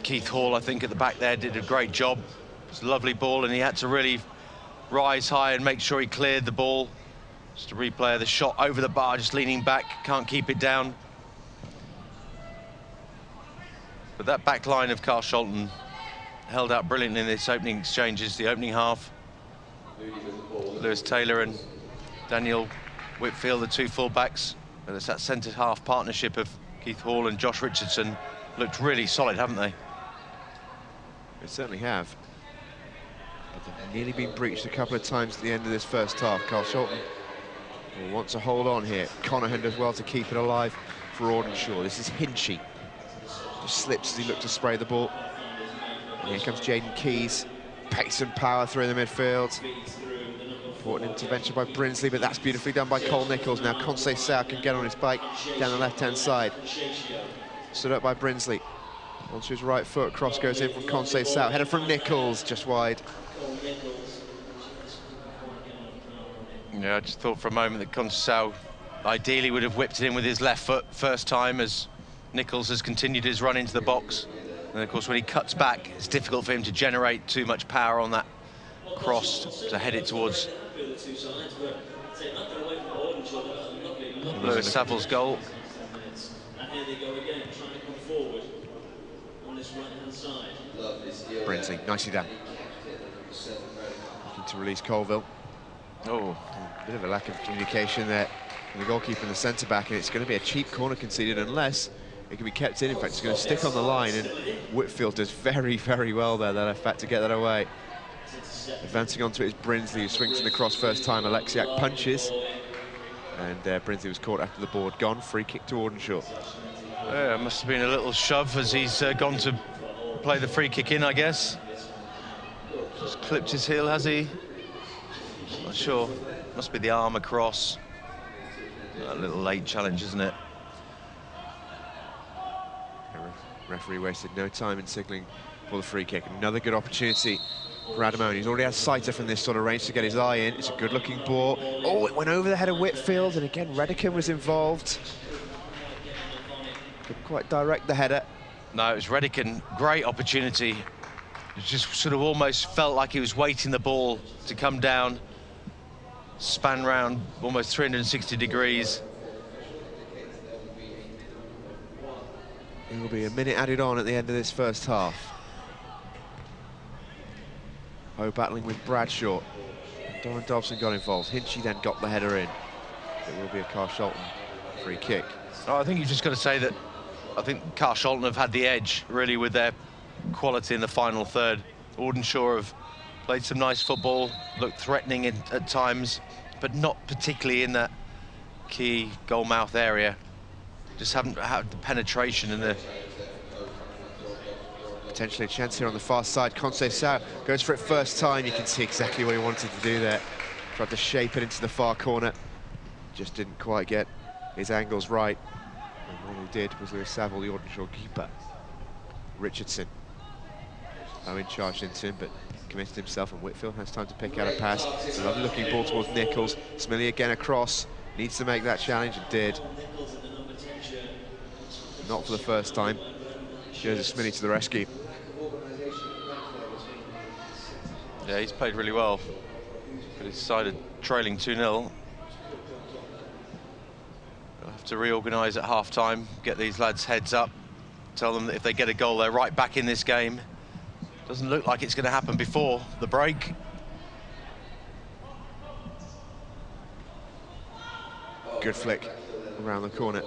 Keith Hall, I think, at the back there did a great job. It was a lovely ball, and he had to really rise high and make sure he cleared the ball. Just a replay of the shot over the bar, just leaning back, can't keep it down. But that back line of Carshalton held out brilliantly in this opening exchanges, the opening half. Lewis Taylor and Daniel Whitfield, the two full-backs. And it's that centre-half partnership of Keith Hall and Josh Richardson. Looked really solid, haven't they? They certainly have. But they've nearly been breached a couple of times at the end of this first half. Carshalton will want to hold on here. Conahan does well to keep it alive for Audenshaw. This is Hinchy. Just slips as he looked to spray the ball. And here comes Jaden Keys. Pace and power through the midfield. Important intervention by Brinsley, but that's beautifully done by Cole Nichols. Now Conceição can get on his bike down the left-hand side. Stood up by Brinsley. Onto his right foot, cross goes in from Conceição. Header from Nichols, just wide. Yeah, I just thought for a moment that Conceição ideally would have whipped it in with his left foot first time, as Nichols has continued his run into the box. And of course, when he cuts back, it's difficult for him to generate too much power on that cross to head it towards Lewis Savile's goal. Brinsley, nicely done. Looking to release Colville. Oh, a bit of a lack of communication there from the goalkeeper and the centre-back, and it's going to be a cheap corner conceded unless it can be kept in. In fact, it's going to stick on the line, and Whitfield does very, very well there, that effect, to get that away. Advancing onto it is Brinsley, who swings in the cross first time. Alexiak punches, and Brinsley was caught after the board gone. Free kick to Audenshaw. Yeah, must have been a little shove as he's gone to play the free kick in, I guess. Just clipped his heel, has he? Not sure. Must be the arm across. A little late challenge, isn't it? Referee wasted no time in signalling for the free kick. Another good opportunity for Adam Owen. He's already had sighter from this sort of range to get his eye in. It's a good-looking ball. Oh, it went over the head of Whitfield, and again, Redican was involved. Couldn't quite direct the header. No, it was Redican. Great opportunity. It just sort of almost felt like he was waiting the ball to come down, span round almost 360 degrees. It will be a minute added on at the end of this first half. Oh, battling with Bradshaw. Doran Dobson got involved. Hinchy then got the header in. It will be a Carshalton free kick. Oh, I think you've just got to say that I think Carshalton have had the edge, really, with their quality in the final third. Audenshaw have played some nice football, looked threatening at times, but not particularly in that key goal-mouth area. Just haven't had the penetration and the... Potentially a chance here on the far side. Conceição goes for it first time. You can see exactly what he wanted to do there. Tried to shape it into the far corner. Just didn't quite get his angles right. And all he did was Lewis Savile, the Audenshaw keeper. Richardson. Owen charged into him, but committed himself, and Whitfield has time to pick out a pass. A lovely looking ball towards Nichols. Smillie again across. Needs to make that challenge, and did. Not for the first time. Here's Smillie to the rescue. Yeah, he's played really well. But he decided trailing 2-0. They'll have to reorganise at half-time, get these lads' heads up, tell them that if they get a goal, they're right back in this game. Doesn't look like it's going to happen before the break. good flick around the corner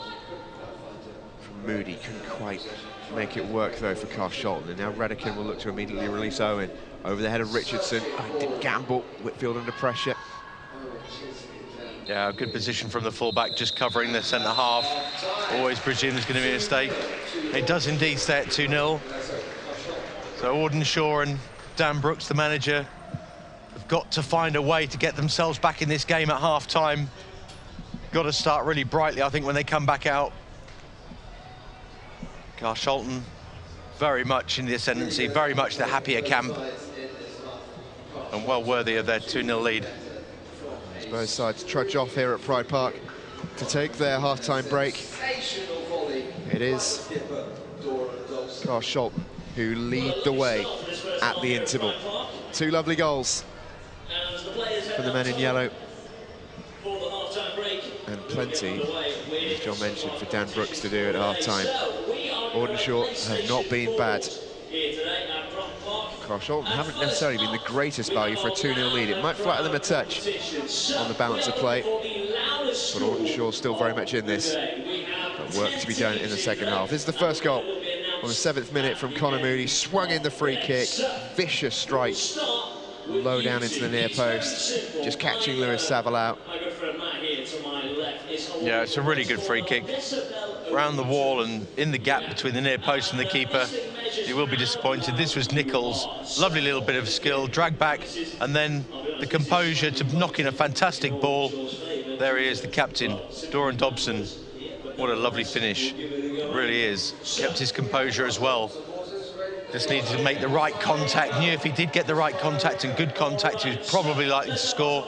from Moody. Couldn't quite make it work though for Carshalton. And now Redican will look to immediately release Owen. Over the head of Richardson. Oh, didn't gamble. Whitfield under pressure. Yeah, good position from the fullback, just covering the centre half. Always presume there's going to be a mistake. It does indeed stay at 2-0. So Audenshaw and Dan Brooks, the manager, have got to find a way to get themselves back in this game at half-time. Got to start really brightly, I think, when they come back out. Carshalton very much in the ascendancy, very much the happier camp, and well worthy of their 2-0 lead. As both sides trudge off here at Pride Park to take their half-time break. It is Carshalton who lead the way at the interval. 2 lovely goals for the men in yellow. And plenty, as John mentioned, for Dan Brooks to do at half-time. Audenshaw have not been bad. Carshalton haven't necessarily been the greatest value for a 2-0 lead. It might flatter them a touch on the balance of play, but Audenshaw still very much in this. But work to be done in the second half. This is the first goal on the 7th minute from Connor Moody. Swung in the free kick, vicious strike, low down into the near post, just catching Lewis Saville out. Yeah, it's a really good free kick. Around the wall and in the gap between the near post and the keeper. You will be disappointed. This was Nichols. Lovely little bit of skill, drag back, and then the composure to knock in a fantastic ball. There he is, the captain, Doran Dobson. What a lovely finish. It really is. Kept his composure as well. Just needed to make the right contact. Knew if he did get the right contact and good contact, he was probably likely to score.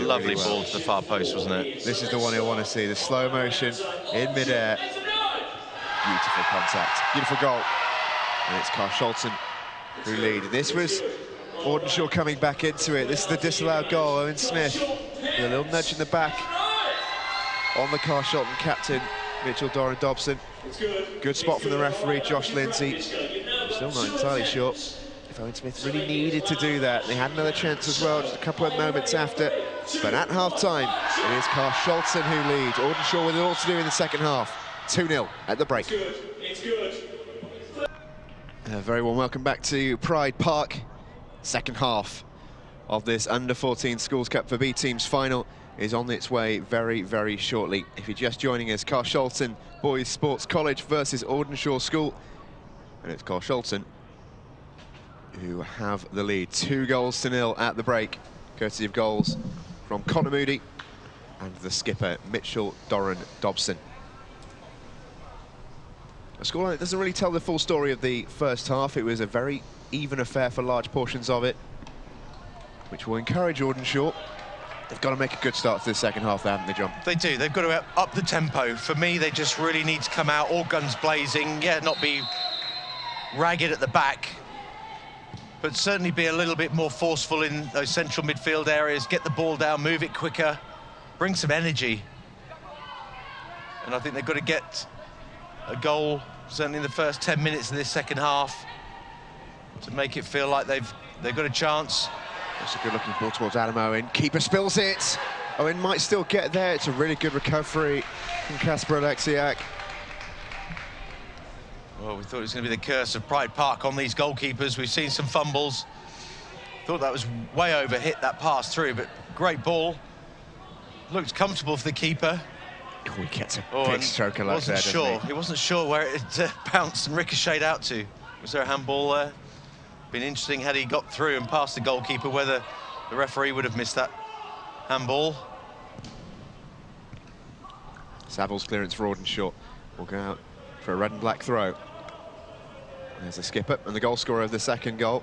Lovely really ball to the far post, wasn't it? This is the one you'll want to see, the slow motion in midair. Beautiful contact, beautiful goal. And it's Carshalton who lead. This was Audenshaw coming back into it. This is the disallowed goal. Owen Smith with a little nudge in the back on the Carshalton captain, Mitchell Doran Dobson. Good spot from the referee, Josh Lindsay. Still not entirely sure if Owen Smith really needed to do that. They had another chance as well, just a couple of moments after. But at half-time, it is Carshalton who lead. Audenshaw with it all to do in the second half. 2-0 at the break. It's good. Very warm welcome back to Pride Park. Second half of this Under-14 Schools Cup for B Teams final is on its way very, very shortly. If you're just joining us, Carshalton Boys Sports College versus Audenshaw School. And it's Carshalton who have the lead. 2-0 at the break, courtesy of goals from Connor Moody and the skipper, Mitchell Doran Dobson. A scoreline that doesn't really tell the full story of the first half. It was a very even affair for large portions of it, which will encourage Audenshaw. They've got to make a good start to the second half, haven't they, John? They do. They've got to up the tempo. For me, they just really need to come out all guns blazing. Yeah, not be ragged at the back, but certainly be a little bit more forceful in those central midfield areas, get the ball down, move it quicker, bring some energy. And I think they've got to get a goal, certainly in the first 10 minutes of this second half, to make it feel like they've got a chance. That's a good-looking ball towards Adam Owen. Keeper spills it. Owen might still get there. It's a really good recovery from Kasper Alexiak. Well, we thought it was going to be the curse of Pride Park on these goalkeepers. We've seen some fumbles. Thought that was way over, hit that pass through, but great ball. Looked comfortable for the keeper. Oh, he gets a big stroke of luck there, doesn't he? He wasn't sure where it bounced and ricocheted out to. Was there a handball there? Been interesting had he got through and past the goalkeeper, whether the referee would have missed that handball. Saville's clearance for Audenshaw will go out for a red and black throw. There's a skipper and the goal scorer of the second goal,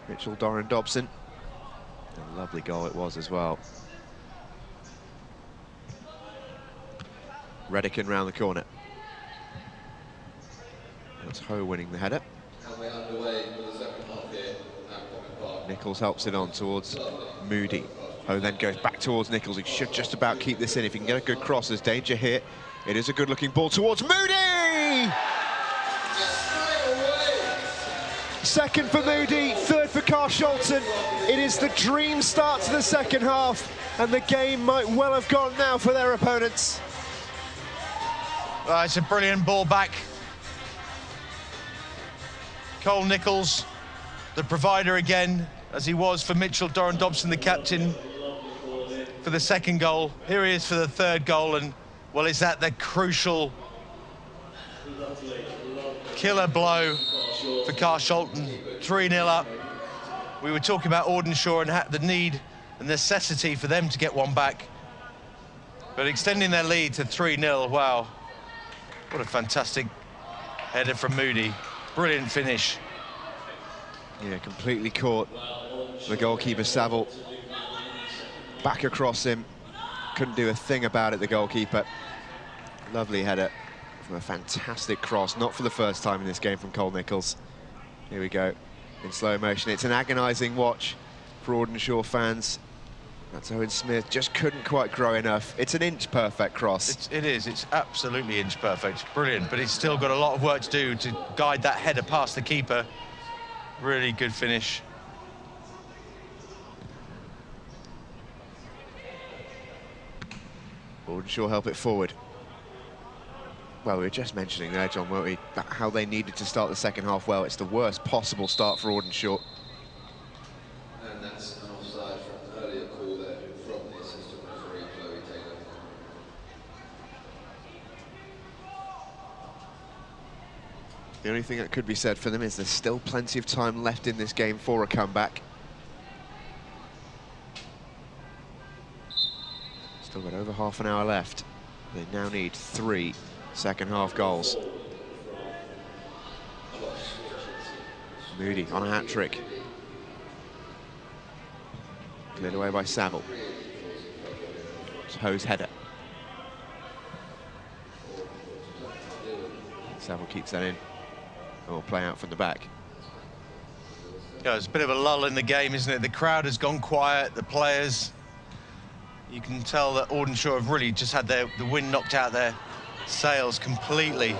Mitchell Doran Dobson. A lovely goal it was as well. Redican round the corner. That's Ho winning the header. Nichols helps it on towards Moody. Ho then goes back towards Nichols. He should just about keep this in. If he can get a good cross, there's danger here. It is a good-looking ball towards Moody! Second for Moody, third for for Carshalton. It is the dream start to the second half, and the game might well have gone now for their opponents. Well, it's a brilliant ball back. Cole Nichols, the provider again, as he was for Mitchell Doran Dobson, the captain, for the second goal. Here he is for the third goal, and, well, is that the crucial killer blow for Carshalton? 3-0 up. We were talking about Audenshaw and the need and necessity for them to get one back. But extending their lead to 3-0, wow. What a fantastic header from Moody. Brilliant finish. Yeah, completely caught the goalkeeper, Saville. Back across him. Couldn't do a thing about it, the goalkeeper. Lovely header from a fantastic cross. Not for the first time in this game from Cole Nichols. Here we go, in slow motion. It's an agonising watch for Audenshaw fans. That's Owen Smith, just couldn't quite grow enough. It's an inch-perfect cross. It is, it's absolutely inch-perfect. Brilliant, but he's still got a lot of work to do to guide that header past the keeper. Really good finish. Audenshaw help it forward. Well, we were just mentioning there, John, weren't we, how they needed to start the second half well. It's the worst possible start for Audenshaw. And that's an offside from an earlier call there from the assistant referee, Chloe Taylor. The only thing that could be said for them is there's still plenty of time left in this game for a comeback. Still got over half an hour left. They now need 3 second half goals. Moody on a hat-trick. Cleared away by Saville. It's Ho's header. Saville keeps that in. Or play out from the back. Yeah, it's a bit of a lull in the game, isn't it? The crowd has gone quiet, the players. You can tell that Audenshaw have really just had the wind knocked out their sails completely.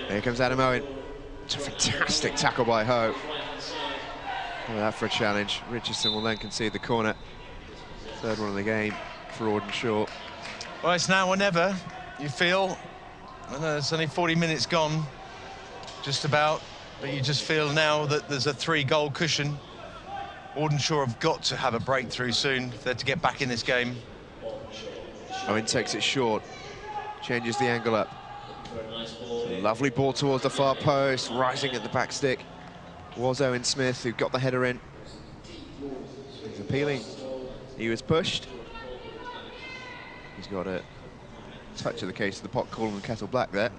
Here comes Adam Owen. It's a fantastic tackle by Ho. Look at that for a challenge. Richardson will then concede the corner. Third one of the game for Audenshaw. Well, it's now or never, you feel. I know it's only 40 minutes gone, just about, but you just feel now that there's a 3-goal cushion. Audenshaw have got to have a breakthrough soon if they're to get back in this game. Owen takes it short, changes the angle up. Lovely ball towards the far post, rising at the back stick. Was Owen Smith who got the header in. He's appealing. He was pushed. He's got a touch of the case of the pot calling the kettle black there.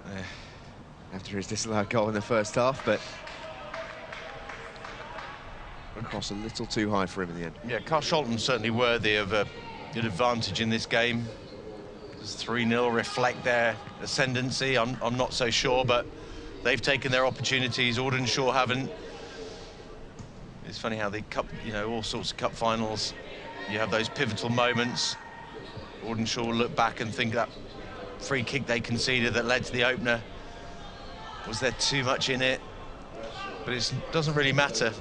After his disallowed goal in the first half, but across a little too high for him in the end. Yeah, Carshalton's certainly worthy of a good advantage in this game. Does 3-0 reflect their ascendancy? I'm not so sure, but they've taken their opportunities. Audenshaw haven't. It's funny how they cup, you know, all sorts of cup finals. You have those pivotal moments. Audenshaw will look back and think that free kick they conceded that led to the opener, was there too much in it? But it doesn't really matter.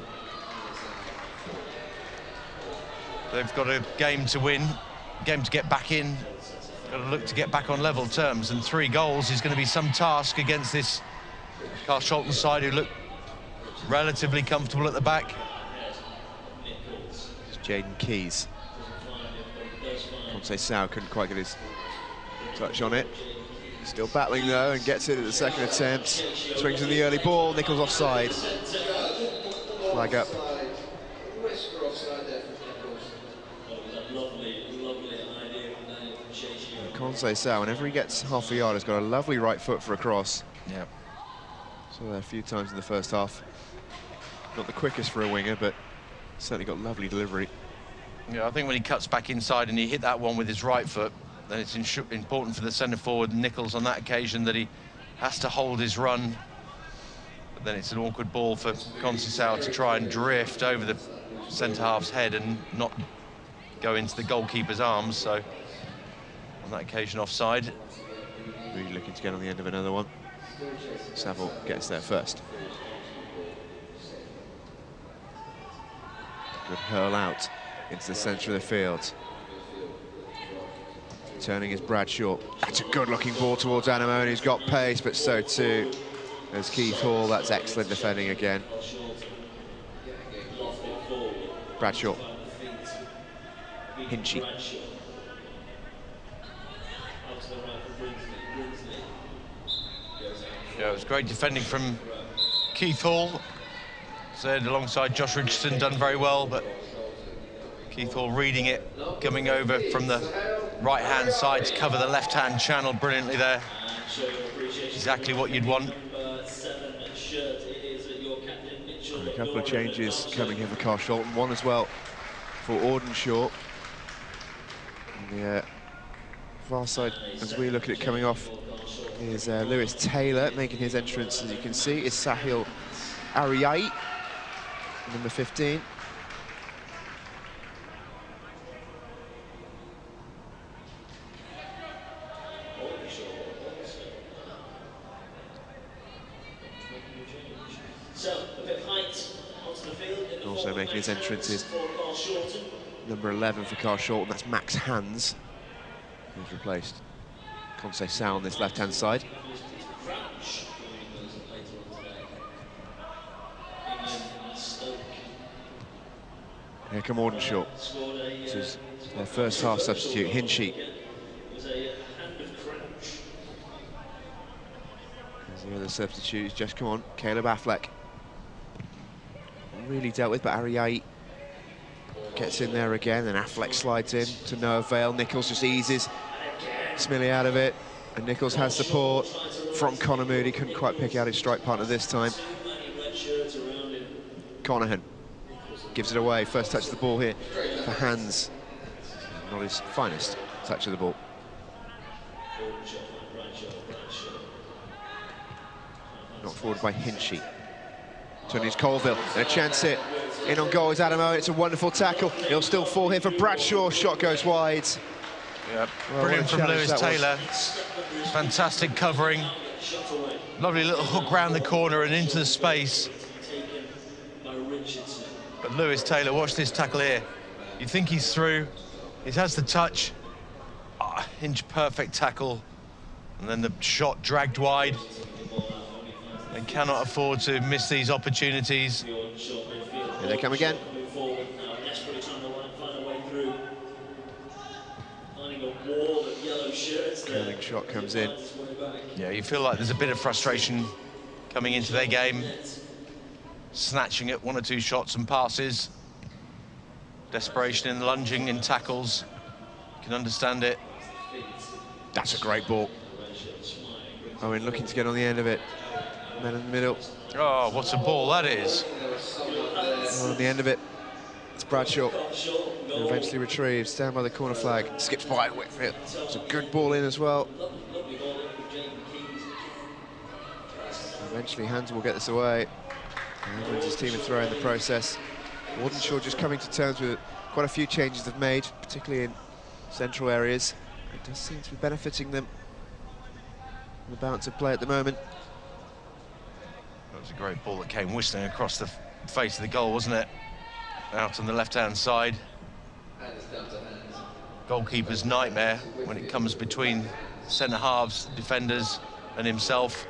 They've got a game to win, game to get back in, got to look to get back on level terms, and 3 goals is going to be some task against this Carshalton side who look relatively comfortable at the back. It's Jaden Keys. Conceição couldn't quite get his touch on it. Still battling though, and gets it at the second attempt. Swings in the early ball, Nichols offside. Flag up. Conceição, whenever he gets half a yard, has got a lovely right foot for a cross. Yeah. Saw that a few times in the first half. Not the quickest for a winger, but certainly got lovely delivery. Yeah, I think when he cuts back inside and he hit that one with his right foot, then it's important for the centre-forward, Nichols, on that occasion, that he has to hold his run. But then it's an awkward ball for Conceição to try and drift over the centre-half's head and not go into the goalkeeper's arms, so on that occasion offside. Really looking to get on the end of another one. Saville gets there first. Good hurl out into the centre of the field. Turning is Bradshaw. That's a good-looking ball towards Anemone, who's got pace, but so too as Keith Hall. That's excellent defending again. Bradshaw. Hinchy. Yeah, it was great defending from Keith Hall. Said alongside Josh Richardson, done very well, but Keith Hall reading it, coming over from the right-hand side to cover the left-hand channel brilliantly there. Exactly what you'd want. A couple of changes coming here for Carshalton. One as well for Auden Shaw. On the far side, as we look at it coming off, is Lewis Taylor making his entrance. As you can see, is Sahil Ariyai, number 15. Also making his entrance is number 11 for Carshalton. That's Max Hans, who's replaced Conce Sao on this left-hand side. Here come Audenshaw. This is their first half substitute, Hinchy. As the other substitutes just come on, Caleb Affleck. Really dealt with, but Ariyai gets in there again, and Affleck slides in to no avail. Nichols just eases Smilly out of it, and Nichols has support from Conor Moody. Couldn't quite pick out his strike partner this time. Conahan gives it away. First touch of the ball here for Hans. Not his finest touch of the ball. Knocked forward by Hinchy. Turning Colville, and a chance hit. In on goal is Adamo. It's a wonderful tackle. He'll still fall here for Bradshaw. Shot goes wide. Yeah, well, brilliant from Lewis Taylor. Fantastic covering. Lovely little hook round the corner and into the space. But Lewis Taylor, watch this tackle here. You think he's through. He has the touch. Hinge perfect tackle. And then the shot dragged wide. They cannot afford to miss these opportunities. Here they come again. Curling shot comes in. Yeah, you feel like there's a bit of frustration coming into their game. Snatching at one or two shots and passes. Desperation in lunging in tackles. You can understand it. That's a great ball. Owen looking to get on the end of it. Man in the middle. Oh, what a ball that is. On the end of it, it's Bradshaw. Who eventually retrieves, down by the corner flag. Skips by Whitfield. It's a good ball in as well. Eventually, Hans will get this away. And wins his team a throw in the process. Audenshaw just coming to terms with quite a few changes they've made, particularly in central areas. It does seem to be benefiting them in the balance of play at the moment. That was a great ball that came whistling across the face of the goal, wasn't it? Out on the left-hand side. Goalkeeper's nightmare when it comes between centre-halves, defenders and himself.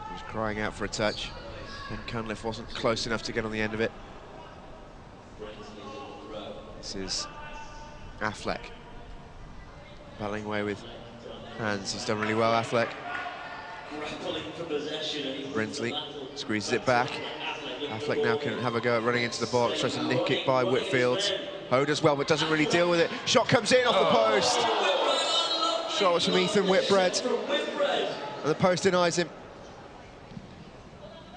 He was crying out for a touch, and Cunliffe wasn't close enough to get on the end of it. This is Affleck. Battling away with Hans. He's done really well, Affleck. Brinsley squeezes it back. Affleck now can have a go at running into the box. Tries to nick it by Whitfield. Ho does well, but doesn't really deal with it. Shot comes in off the post. Shot was from Ethan Whitbread. And the post denies him.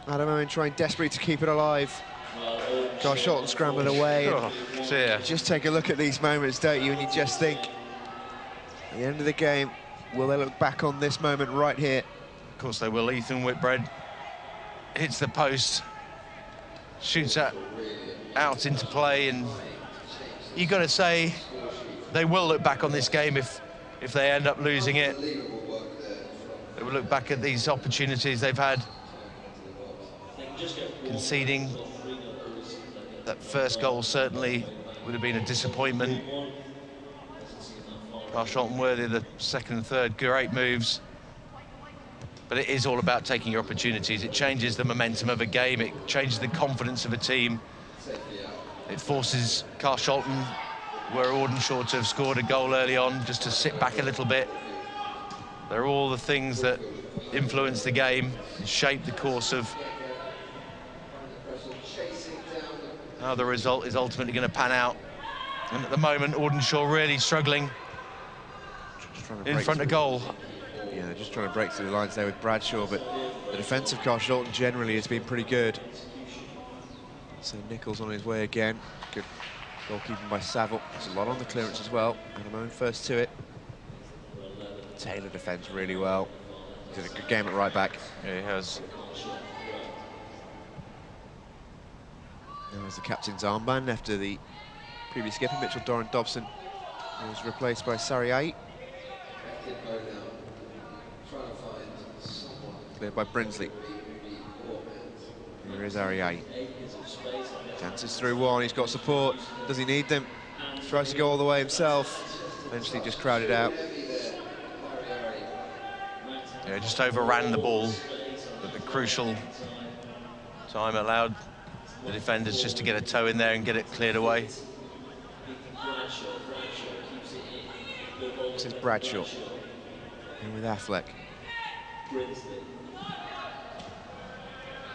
Adam Owen trying desperately to keep it alive. Carshalton scrambling away. Oh, dear. Just take a look at these moments, don't you? And you just think, at the end of the game, will they look back on this moment right here? Of course they will. Ethan Whitbread hits the post, shoots out into play, and you've got to say they will look back on this game if they end up losing it. They will look back at these opportunities they've had, conceding That first goal certainly would have been a disappointment. Carshalton worthy of the second and third, great moves. But it is all about taking your opportunities. It changes the momentum of a game, it changes the confidence of a team. It forces Carshalton, where Audenshaw to have scored a goal early on, just to sit back a little bit. They're all the things that influence the game, shape the course of how the result is ultimately going to pan out. And at the moment, Audenshaw really struggling in front of goal. Yeah, they're just trying to break through the lines there with Bradshaw, but the defence of Carshalton generally has been pretty good. So Nichols on his way again. Good goalkeeping by Saville. There's a lot on the clearance as well. Auden first to it. Taylor defends really well. He's had a good game at right back. Yeah, he has. Now is the captain's armband after the previous skipper, Mitchell Doran Dobson, was replaced by Sariai. Cleared by Brinsley. Here is Ariai. Dances through one, he's got support. Does he need them? Tries to go all the way himself. Eventually just crowded out. Yeah, just overran the ball at the crucial time, allowed the defenders just to get a toe in there and get it cleared away. This is Bradshaw. And with Affleck.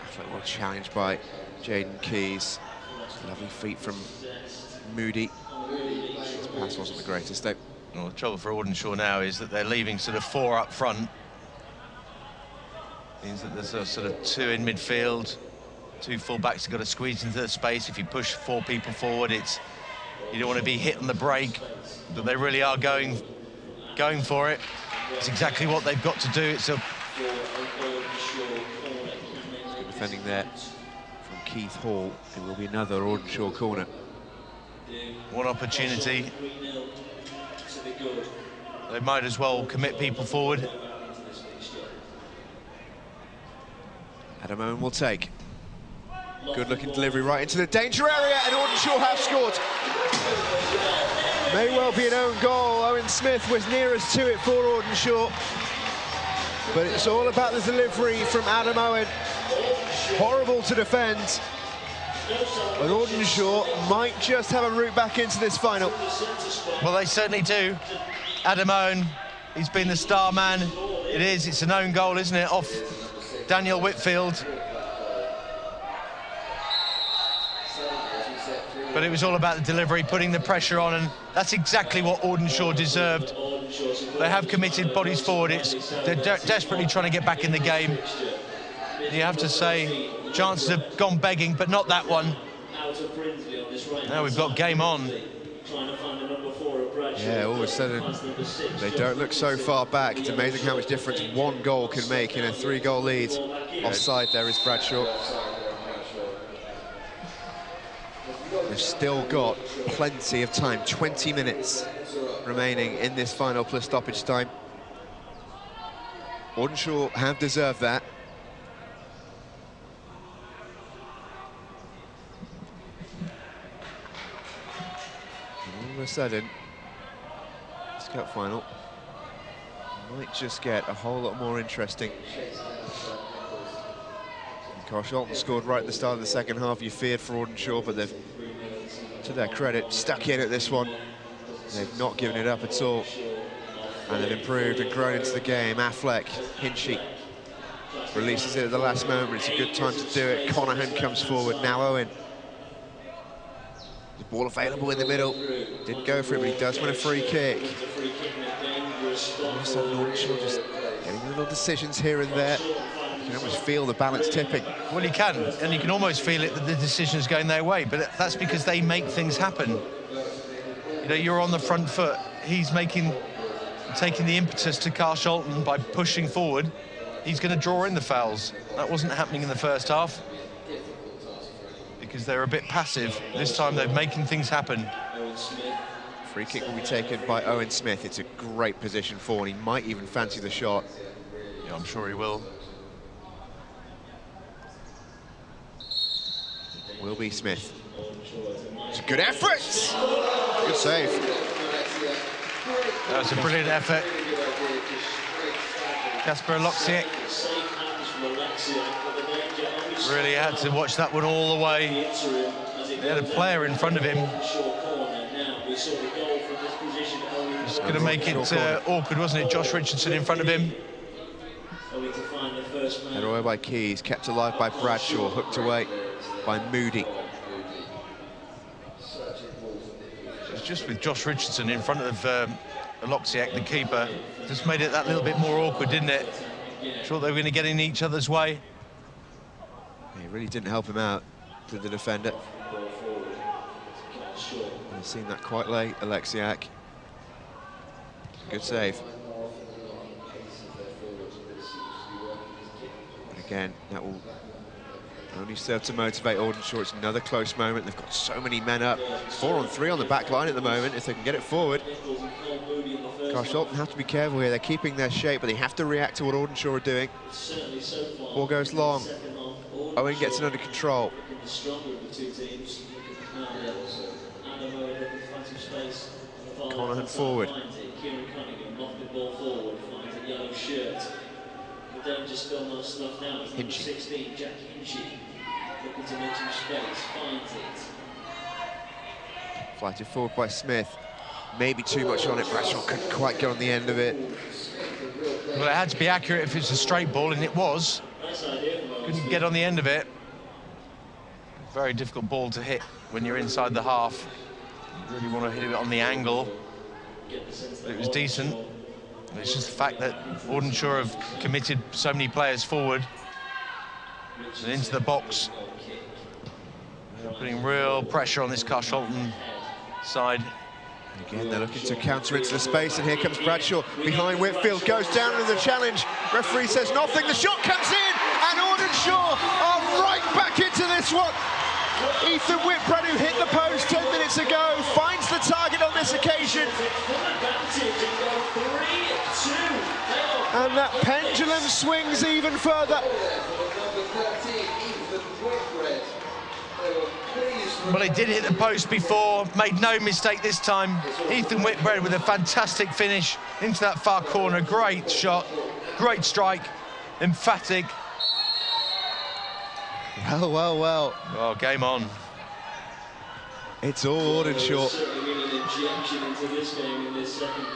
Affleck well challenged by Jaden Keys. Lovely feet from Moody. His pass wasn't the greatest though. Well, the trouble for Audenshaw now is that they're leaving sort of four up front. Means that there's a sort of two in midfield, two full-backs have got to squeeze into the space. If you push four people forward, you don't want to be hit on the break, but they really are going for it. It's exactly what they've got to do. It's a good defending there from Keith Hall. It will be another Audenshaw corner. one opportunity. They might as well commit people forward. Auden will take. Good looking delivery right into the danger area, and Audenshaw have scored. May well be an own goal. Owen Smith was nearest to it for Audenshaw. But it's all about the delivery from Adam Owen. Horrible to defend. But Audenshaw might just have a route back into this final. Well, they certainly do. Adam Owen, he's been the star man. It's an own goal, isn't it, off Daniel Whitfield. But it was all about the delivery, putting the pressure on, and that's exactly what Audenshaw deserved. They have committed bodies forward. They're desperately trying to get back in the game. You have to say, chances have gone begging, but not that one. Now we've got game on. Yeah, all of a sudden, they don't look so far back. It's amazing how much difference one goal can make in a 3-goal lead. Offside there is Bradshaw. They've still got plenty of time, 20 minutes remaining in this final plus stoppage time. Audenshaw have deserved that. And all of a sudden, this cup final might just get a whole lot more interesting. Carshalton scored right at the start of the second half. You feared for Audenshaw, but they've, to their credit, stuck in at this one. They've not given it up at all. And they've improved and grown into the game. Affleck, Hinchy, releases it at the last moment. It's a good time to do it. Conahan comes forward. Now Owen. The ball available in the middle. Didn't go for it, but he does win a free kick. All of a sudden, Audenshaw just getting little decisions here and there. You can almost feel the balance tipping. Well, you can, and you can almost feel it that the decision is going their way, but that's because they make things happen. You know, you're on the front foot. He's taking the impetus to Carshalton by pushing forward. He's going to draw in the fouls. That wasn't happening in the first half because they're a bit passive. This time they're making things happen. Free kick will be taken by Owen Smith. It's a great position for, and he might even fancy the shot. Yeah, I'm sure he will. Will be Smith. It's a good effort. Good save. That was a brilliant effort. Kasper Alexiak really had to watch that one all the way. He had a player in front of him. It's going to make it awkward, wasn't it? Josh Richardson in front of him. Headed away by Keys, kept alive by Bradshaw, hooked away by Moody. It's just with Josh Richardson in front of Alexiak, the keeper, just made it that little bit more awkward, didn't it? Thought they were going to get in each other's way. He really didn't help him out, did the defender. I've seen that quite late, Alexiak. Good save. And again, that will only serve to motivate Audenshaw. It's another close moment. They've got so many men up. It's 4-on-3 on the back line at the moment. If they can get it forward, Carshalton have to be careful here. They're keeping their shape, but they have to react to what Audenshaw are doing. Ball goes long. Owen gets it under control. Conahan forward. Hinchy. Flighted forward by Smith. Maybe too much on it. Bradshaw couldn't quite get on the end of it. Well, it had to be accurate if it's a straight ball, and it was. Couldn't get on the end of it. Very difficult ball to hit when you're inside the half. You really want to hit it on the angle. But it was decent. It's just the fact that Audenshaw have committed so many players forward and into the box. They're putting real pressure on this Carshalton side. Again, they're looking to counter into the space, and here comes Bradshaw behind Whitfield, goes down to the challenge. Referee says nothing, the shot comes in, and Audenshaw are right back into this one. Ethan Whitbread, who hit the post 10 minutes ago, finds the target on this occasion. And that pendulum swings even further. Well, he did hit the post before, made no mistake this time. Ethan Whitbread with a fantastic finish into that far corner. Great shot, great strike, emphatic. Well, well, well. Oh, game on. It's all Audenshaw.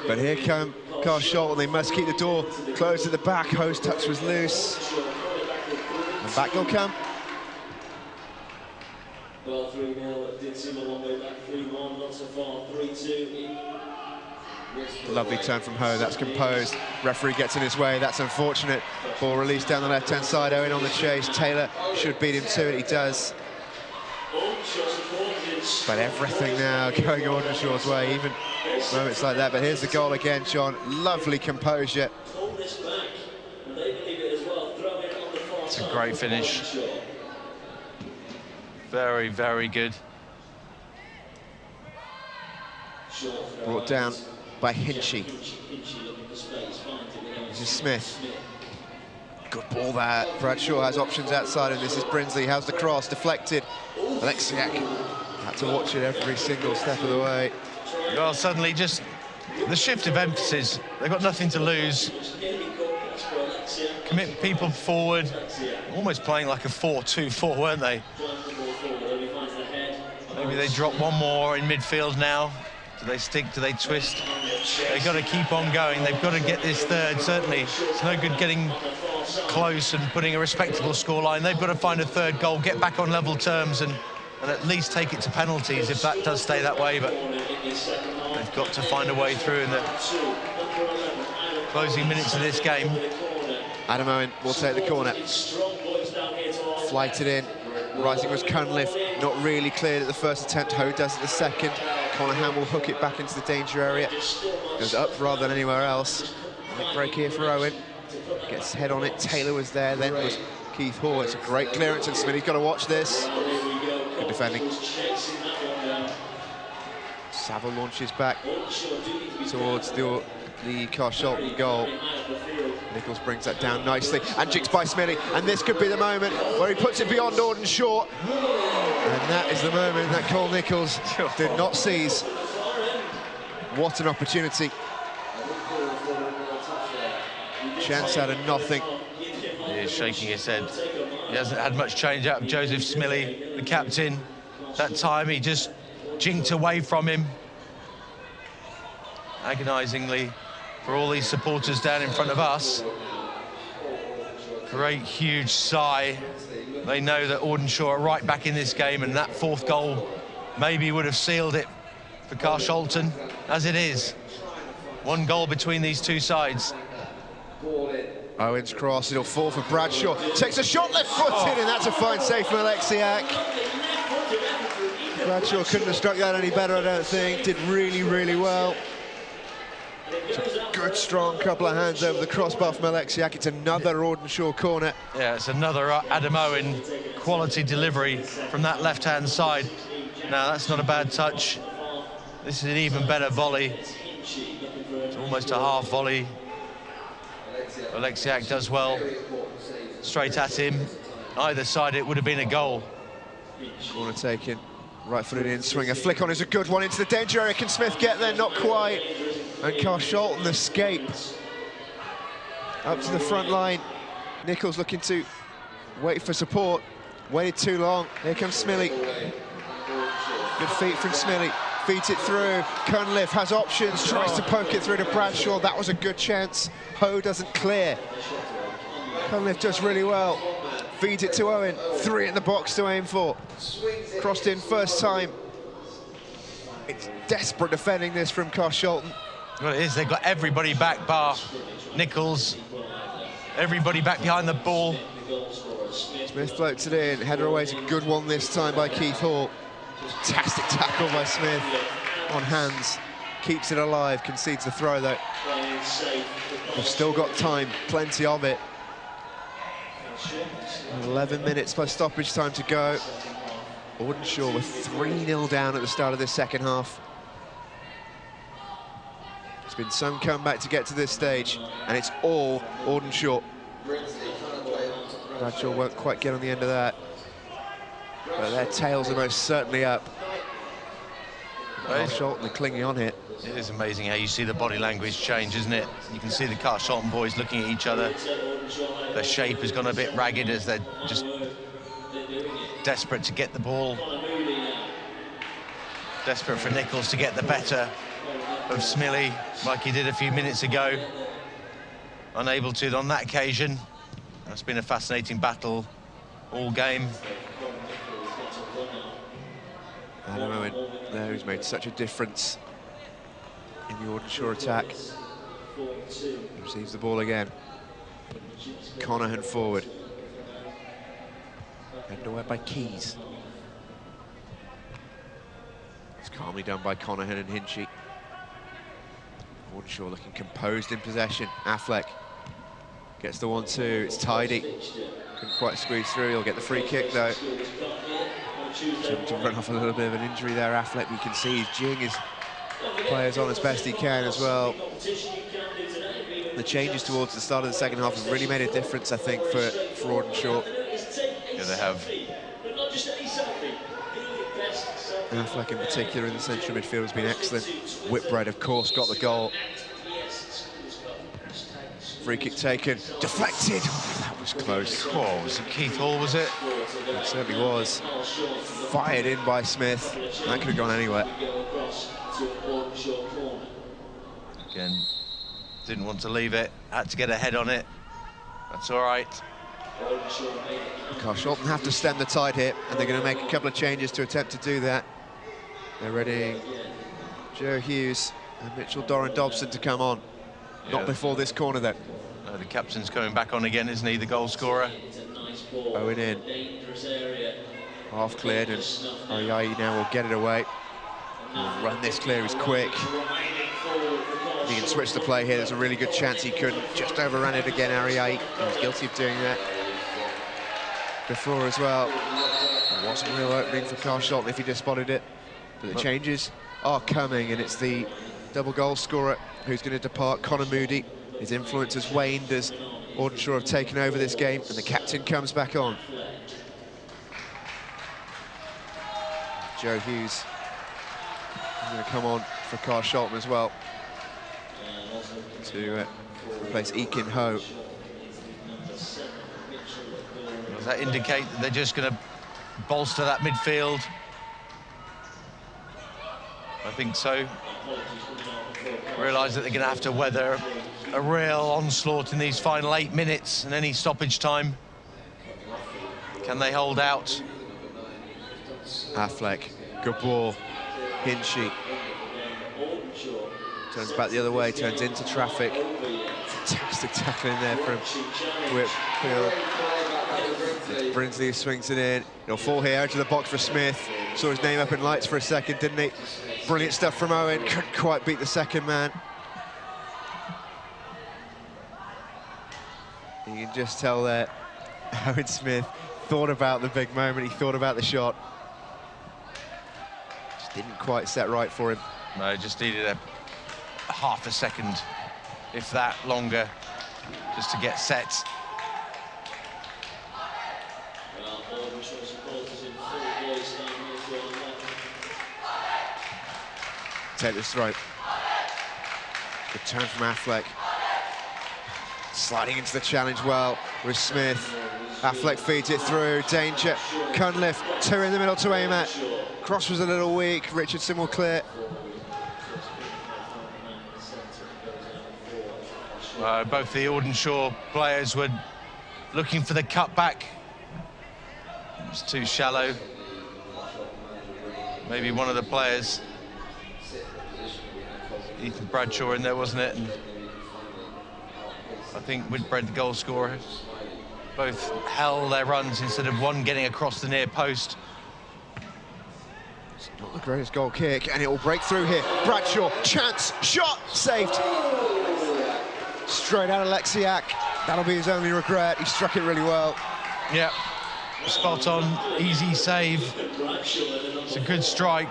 But here come Carshalton. They must keep the door closed at the back. Ho's touch was loose. And back they'll come. Well, 3-0, it did seem a long way back. 3-1, not so far. 3-2. Lovely turn from Ho, that's composed. Referee gets in his way, that's unfortunate. Ball released down the left-hand side, Owen on the chase. Taylor should beat him to it, he does. But everything now going Audenshaw's way, even moments like that. But here's the goal again, John. Lovely composure. It's a great finish. Very, very good. Brought down by Hinchy. This is Smith. Good ball there. Bradshaw has options outside, and this is Brinsley. How's the cross? Deflected. Alexiak had to watch it every single step of the way. Well, suddenly just the shift of emphasis. They've got nothing to lose. Commit people forward. Almost playing like a 4-2-4, weren't they? Maybe they drop one more in midfield now. Do they stick? Do they twist? They've got to keep on going. They've got to get this third, certainly. It's no good getting close and putting a respectable scoreline. They've got to find a third goal, get back on level terms and at least take it to penalties if that does stay that way. But they've got to find a way through in the closing minutes of this game. Adam Owen will take the corner. Flighted in. Rising was Cunliffe, not really cleared at the first attempt. Ho does it the second. Conahan will hook it back into the danger area. Goes up rather than anywhere else. Big break here for Owen. Gets head on it. Taylor was there, then was Keith Hall. It's a great clearance, and Smitty's got to watch this. Good defending. Saville launches back towards the Carshalton goal. Nichols brings that down nicely and jigs by Smitty, and this could be the moment where he puts it beyond Auden Shaw. And that is the moment that Cole Nichols did not seize. What an opportunity. Chance out of nothing. He is shaking his head. He hasn't had much change out of Joseph Smillie, the captain. That time he just jinked away from him. Agonisingly for all these supporters down in front of us. Great huge sigh. They know that Audenshaw are right back in this game, and that fourth goal maybe would have sealed it for Carshalton. As it is, one goal between these two sides. Owen's cross, it'll fall for Bradshaw. Takes a shot left-footed, and that's a fine save from Alexiak. Bradshaw couldn't have struck that any better, I don't think. Did really, really well. It's a good, strong couple of hands over the crossbar from Alexiak. It's another Audenshaw corner. Yeah, it's another Adam Owen quality delivery from that left-hand side. Now, that's not a bad touch. This is an even better volley. It's almost a half volley. Alexiak does well. Straight at him. Either side, it would have been a goal. Corner taken. Right-footed in, swing. A flick on is a good one into the danger area. Can Smith get there? Not quite. And Carshalton escape. Up to the front line. Nichols looking to wait for support. Waited too long. Here comes Smillie. Good feet from Smillie. Feeds it through. Cunliffe has options. Tries to poke it through to Bradshaw. That was a good chance. Ho doesn't clear. Cunliffe does really well. Feeds it to Owen. 3 in the box to aim for. Crossed in first time. It's desperate defending this from Carshalton. Well, it is. They've got everybody back, bar Nichols. Everybody back behind the ball. Smith floats it in. Header away is a good one this time by Keith Hall. Fantastic tackle by Smith on hands. Keeps it alive. Concedes the throw, though. They've still got time. Plenty of it. 11 minutes plus stoppage time to go. Audenshaw were 3-0 down at the start of this second half. It's been some comeback to get to this stage, and it's all Audenshaw. Bradshaw won't quite get on the end of that, but their tails are most certainly up. Carshalton are clinging on here. It is amazing how you see the body language change, isn't it? You can see the Carshalton boys looking at each other. Their shape has gone a bit ragged as they're just desperate to get the ball. Desperate for Nichols to get the better of Smillie, like he did a few minutes ago. Unable to on that occasion. It's been a fascinating battle all game. Adam Owen there, who's made such a difference in the Audenshaw attack. He receives the ball again. Conahan forward. Headed away by Keys. It's calmly done by Conahan and Hinchy. Audenshaw looking composed in possession. Affleck gets the 1-2. It's tidy. Couldn't quite squeeze through. He'll get the free kick though. Trying to run off a little bit of an injury there, Affleck. You can see he's geeing his players on as best he can as well. The changes towards the start of the second half have really made a difference, I think, for Audenshaw. Yeah, they have. Affleck in particular in the central midfield has been excellent. Whitbread, of course, got the goal. Free kick taken, deflected. That was close. Oh, was it Keith Hall, was it? It certainly was. Fired in by Smith. That could have gone anywhere. Again, didn't want to leave it. Had to get a head on it. That's all right. Carshalton have to stem the tide here, and they're going to make a couple of changes to attempt to do that. They're readying Joe Hughes and Mitchell Doran Dobson to come on. Yeah. Not before this corner, though. No, the captain's coming back on again, isn't he, the goal scorer? Owen in. Half cleared, and Ariai now will get it away. He'll run this clear, he's quick. He can switch the play here. There's a really good chance he couldn't. Just overran it again, Ariai. He was guilty of doing that before as well. There wasn't a real opening for Carshalton if he just spotted it. But the changes are coming, and it's the double goal scorer who's going to depart, Connor Moody. His influence has waned as Audenshaw have taken over this game, and the captain comes back on. Joe Hughes is going to come on for Carshalton as well to replace Ekin Ho. Does that indicate that they're just going to bolster that midfield? I think so. Realise that they're going to have to weather a real onslaught in these final 8 minutes and any stoppage time. Can they hold out? Affleck, good ball. Hinchy turns back the other way, turns into traffic. Fantastic tackling there from Whitfield. Brinsley swings it in. He'll fall here, out of the box for Smith. Saw his name up in lights for a second, didn't he? Brilliant stuff from Owen. Couldn't quite beat the second man. You can just tell that Owen Smith thought about the big moment. He thought about the shot. Just didn't quite set right for him. No, just needed a half a second, if that longer, just to get set. Taylor's throat. Good turn from Affleck. Sliding into the challenge well with Smith. Affleck feeds it through. Danger. Cunliffe. 2 in the middle to aim at. Cross was a little weak. Richardson will clear. Both the Audenshaw players were looking for the cutback. It was too shallow. Maybe one of the players, Ethan Bradshaw, in there, wasn't it? And I think Whitbread, the goal scorer, both held their runs instead of one getting across the near post. It's not the greatest goal kick, and it will break through here. Bradshaw, chance, shot, saved. Straight out of Lexiak. That'll be his only regret. He struck it really well. Yeah, spot on, easy save. It's a good strike,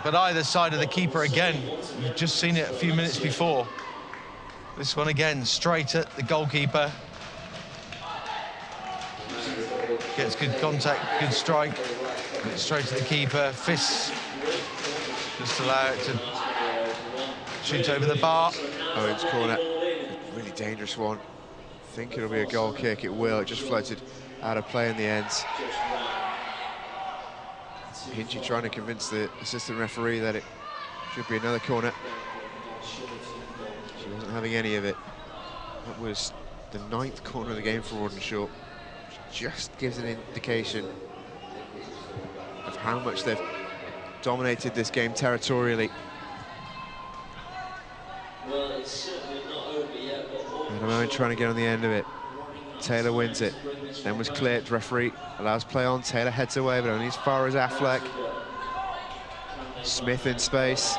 but either side of the keeper again. You've just seen it a few minutes before. This one again, straight at the goalkeeper. Gets good contact, good strike. Gets straight to the keeper, fists. Just allow it to shoot over the bar. Owen's corner. Really dangerous one. I think it'll be a goal kick. It will. It just floated out of play in the end. Hinchy trying to convince the assistant referee that it should be another corner. She wasn't having any of it. That was the 9th corner of the game for Audenshaw. Which just gives an indication of how much they've dominated this game territorially. Well, it's certainly not over yet, but Owen trying to get on the end of it. Taylor wins it, then was clipped. Referee allows play on. Taylor heads away, but only as far as Affleck. Smith in space.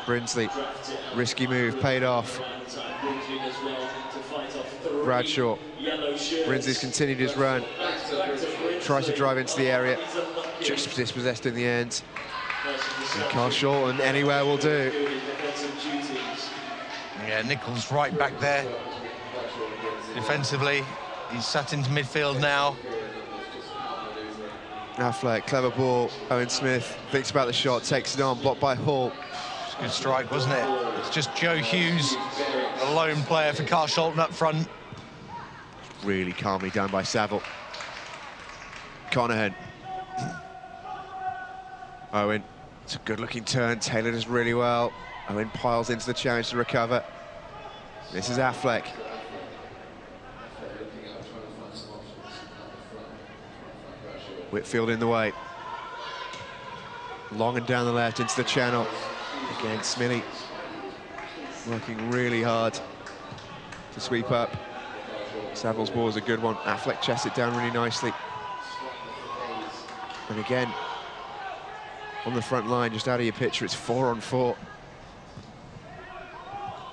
Brinsley, risky move, paid off. Bradshaw. Brinsley's continued his run. Tries to drive into the area. Just dispossessed in the end. And Carshalton, anywhere will do. Yeah, Nichols right back there. Defensively, he's sat into midfield now. Affleck, clever ball. Owen Smith thinks about the shot, takes it on, blocked by Hall. It's a good strike, wasn't it? It's just Joe Hughes, the lone player for Carshalton up front. Really calmly done by Saville. Conahan. Owen, it's a good-looking turn. Taylor does really well. Owen piles into the challenge to recover. This is Affleck. Whitfield in the way. Long and down the left into the channel. Again, Smilly working really hard to sweep up. Saville's ball is a good one. Affleck chests it down really nicely. And again, on the front line, just out of your picture, it's 4-on-4.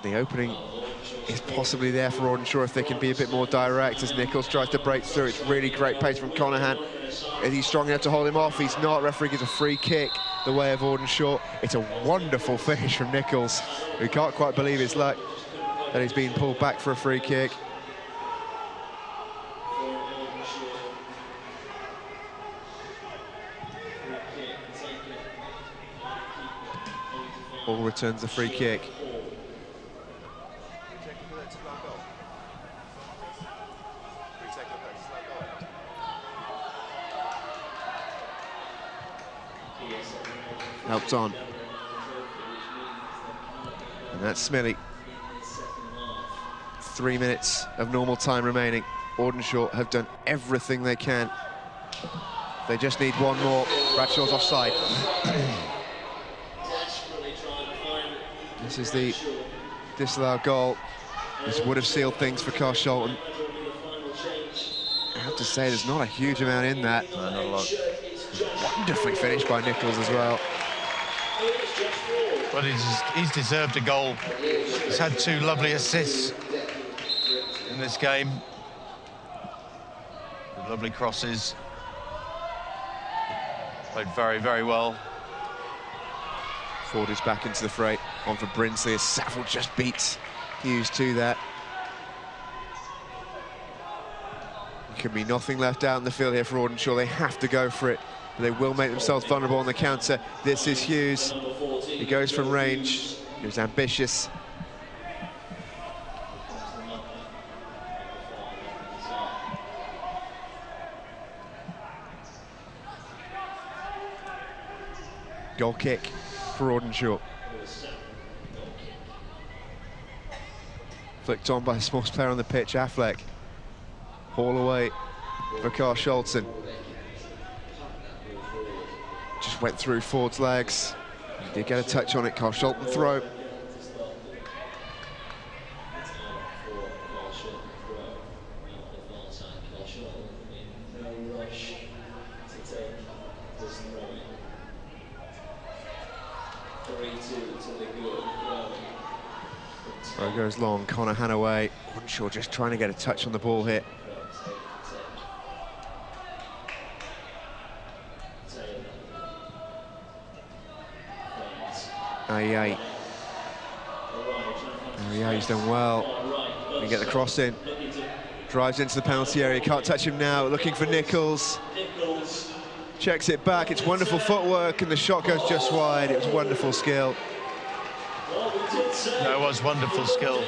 The opening is possibly there for Audenshaw if they can be a bit more direct as Nichols tries to break through. It's really great pace from Conahan. Is he strong enough to hold him off? He's not. Referee gives a free kick the way of Audenshaw. It's a wonderful finish from Nichols, who can't quite believe his luck that he's been pulled back for a free kick. Hall returns the free kick. Helped on. And that's Smilly. 3 minutes of normal time remaining. Audenshaw have done everything they can. They just need one more. Bradshaw's offside. This is the disallowed goal. This would have sealed things for Carshalton. I have to say, there's not a huge amount in that. No, not a lot. Wonderfully finished by Nichols as well. But he's deserved a goal. He's had 2 lovely assists in this game. With lovely crosses. Played very, very well. Ford is back into the fray. On for Brinsley as Saville just beats Hughes to that. There could be nothing left out in the field here for Audenshaw. They have to go for it. But they will make themselves vulnerable on the counter. This is Hughes. He goes from range. He was ambitious. Goal kick for Audenshaw. Flicked on by the smallest player on the pitch, Affleck. Haul away for Carshalton. Just went through Ford's legs. He did get a touch on it. Carshalton throw. Throw goes long. Connor Hanaway. Audenshaw just trying to get a touch on the ball here. Aye. He's done well. Can get the cross in. Drives into the penalty area. Can't touch him now. Looking for Nichols. Checks it back. It's wonderful footwork, and the shot goes just wide. It was wonderful skill. No, it was wonderful skill.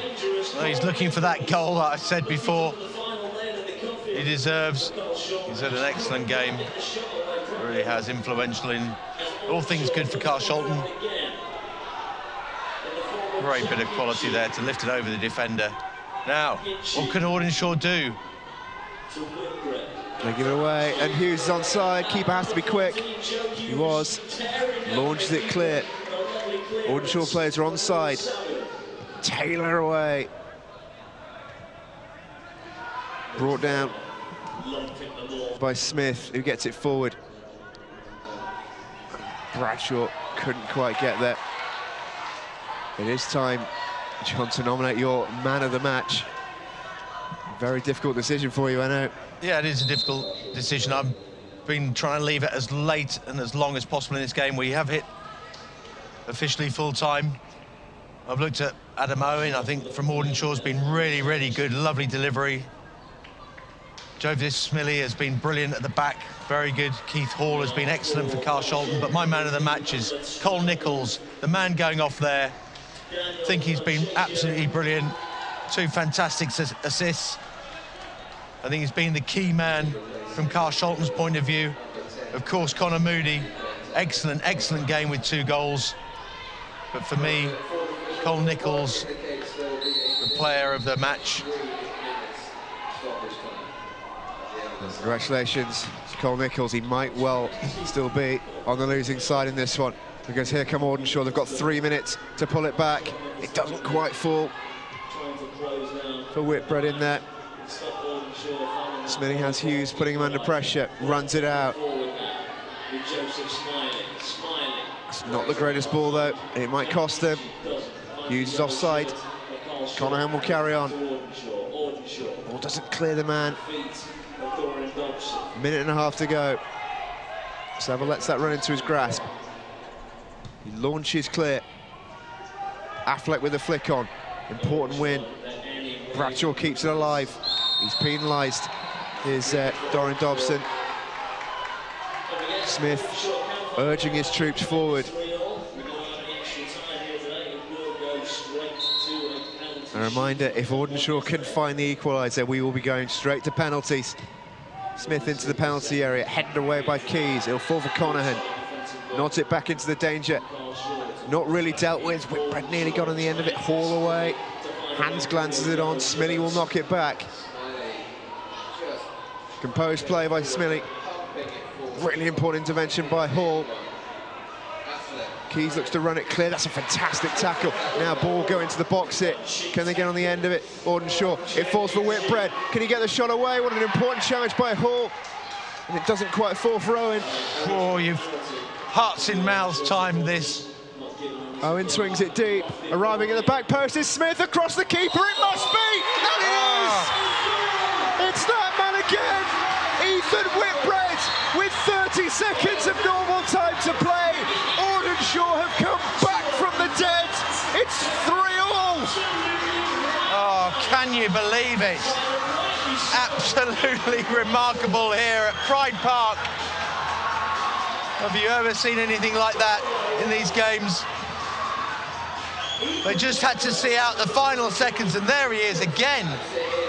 Well, he's looking for that goal that I said before. He deserves. He's had an excellent game. Really has, influential in all things good for Carshalton. Great bit of quality there to lift it over the defender. Now, what can Audenshaw do? They give it away, and Hughes is onside. Keeper has to be quick. He was. Launches it clear. Audenshaw players are onside. Taylor away. Brought down by Smith, who gets it forward. Bradshaw couldn't quite get there. It is time, John, to nominate your man of the match. Very difficult decision for you, I know. Yeah, it is a difficult decision. I've been trying to leave it as late and as long as possible in this game. We have hit officially full time. I've looked at Adam Owen. I think from Audenshaw's been really, really good. Lovely delivery. Jovis Smilly has been brilliant at the back. Very good. Keith Hall has been excellent for Carshalton. But my man of the match is Cole Nichols, the man going off there. I think he's been absolutely brilliant. 2 fantastic assists. I think he's been the key man from Carshalton's point of view. Of course, Connor Moody, excellent game with 2 goals. But for me, Cole Nichols, the player of the match. Congratulations to Cole Nichols. He might well still be on the losing side in this one, because here come Audenshaw. They've got 3 minutes to pull it back. It doesn't quite fall for Whitbread in there. Smilly has Hughes putting him under pressure, runs it out. It's not the greatest ball though, and it might cost them. Hughes is offside. Conahan will carry on. Ball doesn't clear the man. Minute and a half to go. Saville lets that run into his grasp. He launches clear. Affleck with a flick on. Important win. Bradshaw keeps it alive. He's penalised. Here's Dorian Dobson. Smith urging his troops forward. A reminder, if Audenshaw can find the equaliser, we will be going straight to penalties. Smith into the penalty area, headed away by Keys. He'll fall for Conahan. Nods it back into the danger. Not really dealt with. Whitbread nearly got on the end of it. Hall away. Hands glances it on. Smilly will knock it back. Composed play by Smilly. Really important intervention by Hall. Keys looks to run it clear. That's a fantastic tackle. Now ball going to the box hit. Can they get on the end of it? Audenshaw. It falls for Whitbread. Can he get the shot away? What an important challenge by Hall. And it doesn't quite fall for Owen. Oh, you've hearts in mouths timed this. Owen swings it deep. Arriving at the back post is Smith across the keeper. It must be! And it is! It's that man again! Ethan Whitbread with 30 seconds of normal time to play. Audenshaw have come back from the dead. It's 3-all. Oh, can you believe it? Absolutely remarkable here at Pride Park. Have you ever seen anything like that in these games? They just had to see out the final seconds, and there he is again,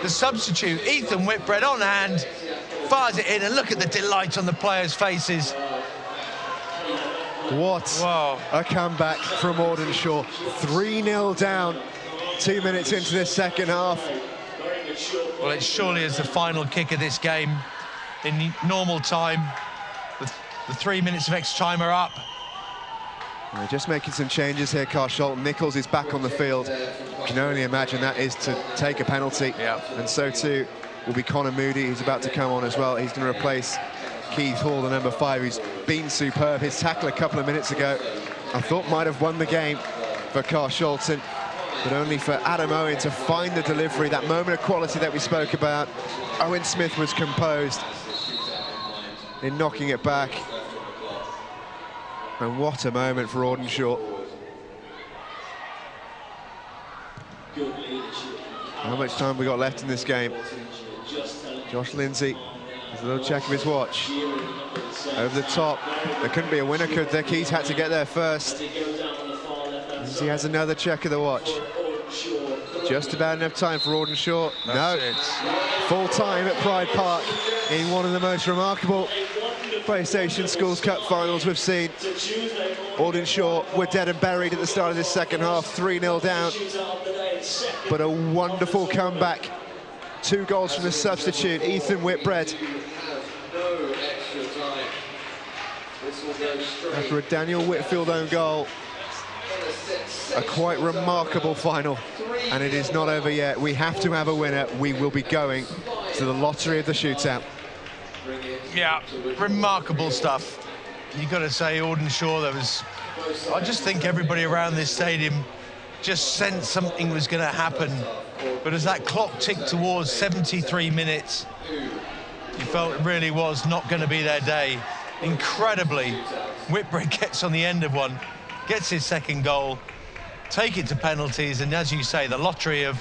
the substitute, Ethan Whitbread on hand, fires it in, and look at the delight on the players' faces. What a comeback from Audenshaw. 3-0 down, 2 minutes into this second half. Well, it surely is the final kick of this game. In normal time, the 3 minutes of extra time are up. They're just making some changes here, Carshalton. Nichols is back on the field. You can only imagine that is to take a penalty. Yeah. And so too will be Connor Moody, who's about to come on as well. He's going to replace Keith Hall, the number 5, who's been superb. His tackle a couple of minutes ago, I thought might have won the game for Carshalton, but only for Adam Owen to find the delivery, that moment of quality that we spoke about. Owen Smith was composed in knocking it back. And what a moment for Audenshaw. How much time have we got left in this game? Josh Lindsay has a little check of his watch. Over the top. There couldn't be a winner, could there? Keys had to get there first. Lindsay has another check of the watch. Just about enough time for Audenshaw. No. Full time at Pride Park in one of the most remarkable PlayStation Schools Cup finals we've seen. Audenshaw were dead and buried at the start of this second half, 3-0 down. But a wonderful comeback. 2 goals from the substitute, Ethan Whitbread. After a Daniel Whitfield own goal. A quite remarkable final. And it is not over yet. We have to have a winner. We will be going to the lottery of the shootout. Yeah, remarkable stuff. You've got to say, Audenshaw, I just think everybody around this stadium just sensed something was going to happen. But as that clock ticked towards 73 minutes, you felt it really was not going to be their day. Incredibly, Whitbread gets on the end of one, gets his second goal, take it to penalties, and as you say, the lottery and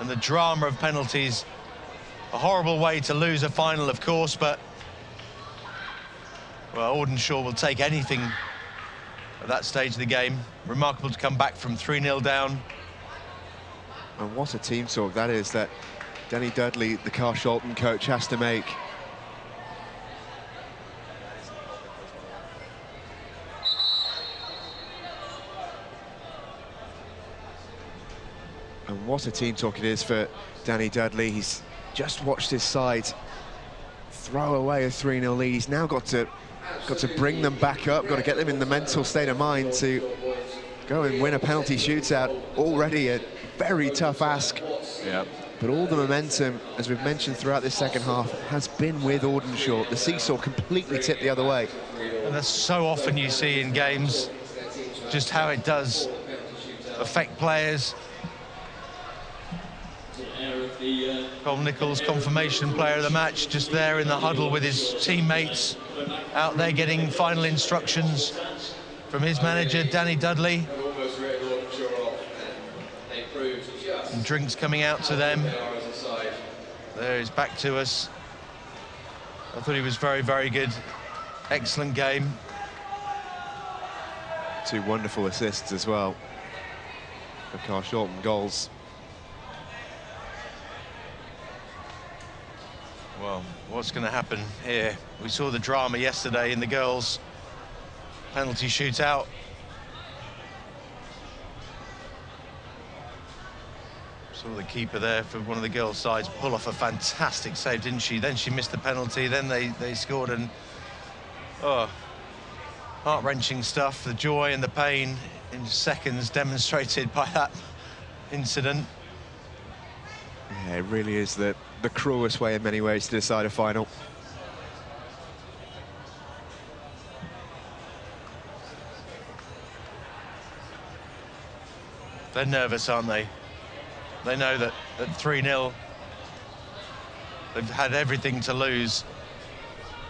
the drama of penalties, a horrible way to lose a final, of course, but well, Audenshaw will take anything at that stage of the game. Remarkable to come back from 3-0 down. And what a team talk that is that Danny Dudley, the Carshalton coach, has to make. And what a team talk it is for Danny Dudley. He's just watched his side throw away a 3-0 lead. He's now got to bring them back up, got to get them in the mental state of mind to go and win a penalty shootout. Already a very tough ask. Yeah. But all the momentum, as we've mentioned throughout this second half, has been with Audenshaw. The seesaw completely tipped the other way. And that's so often you see in games, just how it does affect players. Colm Nichols, confirmation player of the match, just there in the huddle with his teammates, out there getting final instructions from his manager, Danny Dudley. And drinks coming out to them. There he's back to us. I thought he was very, very good. Excellent game. 2 wonderful assists as well. The Carshalton goals. Well, what's going to happen here? We saw the drama yesterday in the girls' penalty shootout. Saw the keeper there for one of the girls' sides pull off a fantastic save, didn't she? Then she missed the penalty, then they scored, and oh, heart-wrenching stuff. The joy and the pain in seconds demonstrated by that incident. Yeah, it really is the cruelest way in many ways to decide a final. They're nervous, aren't they? They know that at 3-0, they've had everything to lose.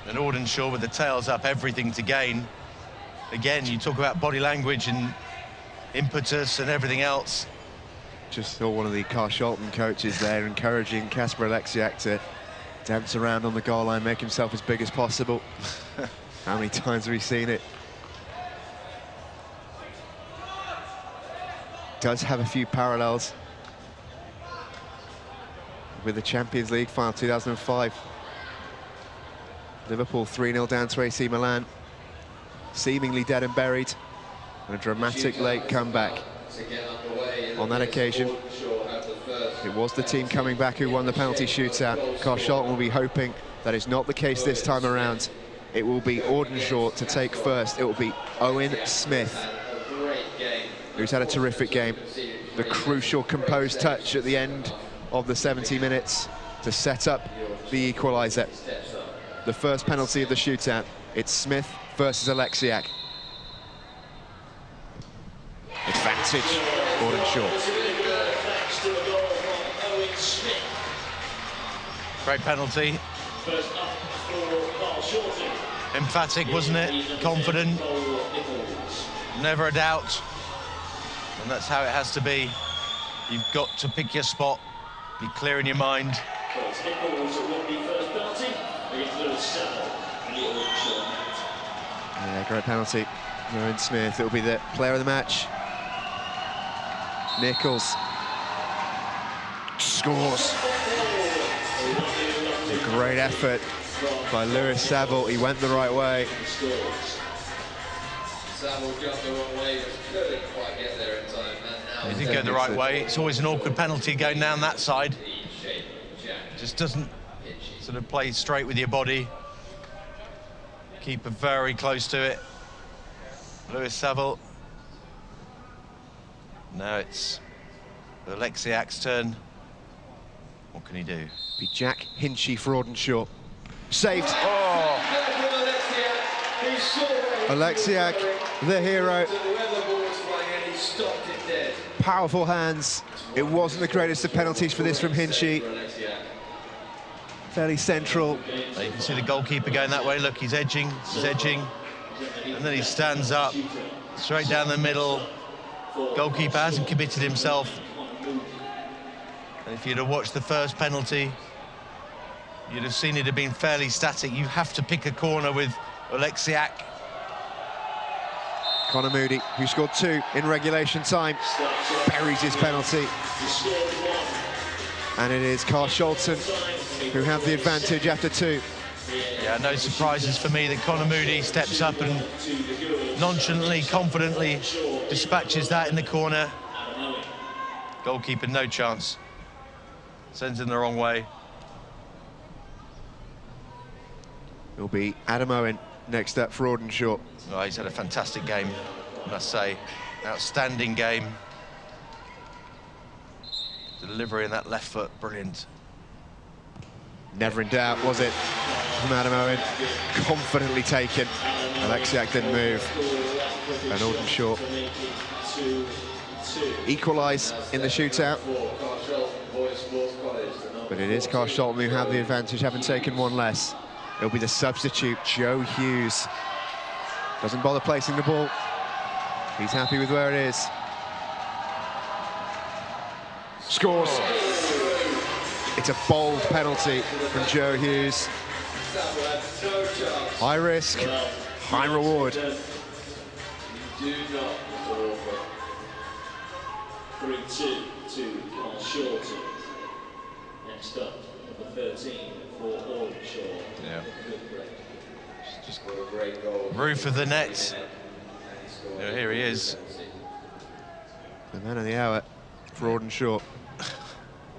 And Audenshaw with the tails up, everything to gain. Again, you talk about body language and impetus and everything else. Just saw one of the Carshalton coaches there encouraging Kasper Alexiak to dance around on the goal line, make himself as big as possible. How many times have we seen it? Does have a few parallels with the Champions League final 2005. Liverpool 3-0 down to AC Milan, seemingly dead and buried, and a dramatic late comeback. On that occasion, it was the team coming back who won the penalty shootout. Carshalton will be hoping that is not the case this time around. It will be Audenshaw to take first. It will be Owen Smith, who's had a terrific game. The crucial composed touch at the end of the 70 minutes to set up the equaliser. The first penalty of the shootout. It's Smith versus Alexiak. Advantage, Audenshaw. Great penalty. Emphatic, wasn't it? Confident. Never a doubt. And that's how it has to be. You've got to pick your spot, be clear in your mind. Yeah, great penalty. Owen Smith, it'll be the player of the match. Nichols scores. A great effort by Lewis Saville. He went the right way. Saville jumped the wrong way, but couldn't quite get there in time. He did go the right way. It's always an awkward penalty going down that side. Just doesn't sort of play straight with your body. Keeper very close to it. Lewis Saville. Now it's Alexiak's turn. What can he do? Be Jack Hinchy for Audenshaw. Saved. Oh! Alexiak, the hero. Powerful hands. It wasn't the greatest of penalties for this from Hinchy. Fairly central. You can see the goalkeeper going that way. Look, he's edging, and then he stands up, straight down the middle. Goalkeeper hasn't committed himself. And if you'd have watched the first penalty, you'd have seen it have been fairly static. You have to pick a corner with Alexiak. Connor Moody, who scored 2 in regulation time, buries his penalty. And it is Carshalton who have the advantage after 2. Yeah, no surprises for me that Connor Moody steps up and nonchalantly, confidently dispatches that in the corner. Goalkeeper, no chance. Sends in the wrong way. It'll be Adam Owen next up for Audenshaw. Oh, he's had a fantastic game, I must say. Outstanding game. Delivery in that left foot, brilliant. Never in doubt, was it, from Adam Owen? Confidently taken. Alexiak didn't move. And Audenshaw equalise in the shootout. But it is Carshalton who have the advantage, having taken 1 less. It'll be the substitute, Joe Hughes. Doesn't bother placing the ball. He's happy with where it is. Scores. It's a bold penalty from Joe Hughes. High risk, high reward. Do not fall for 3-2 to Carshalton. Next up. Number 13 for Audenshaw. Yeah. Just got a great goal. Roof of the net. Yeah, here he is. The man of the hour for Audenshaw.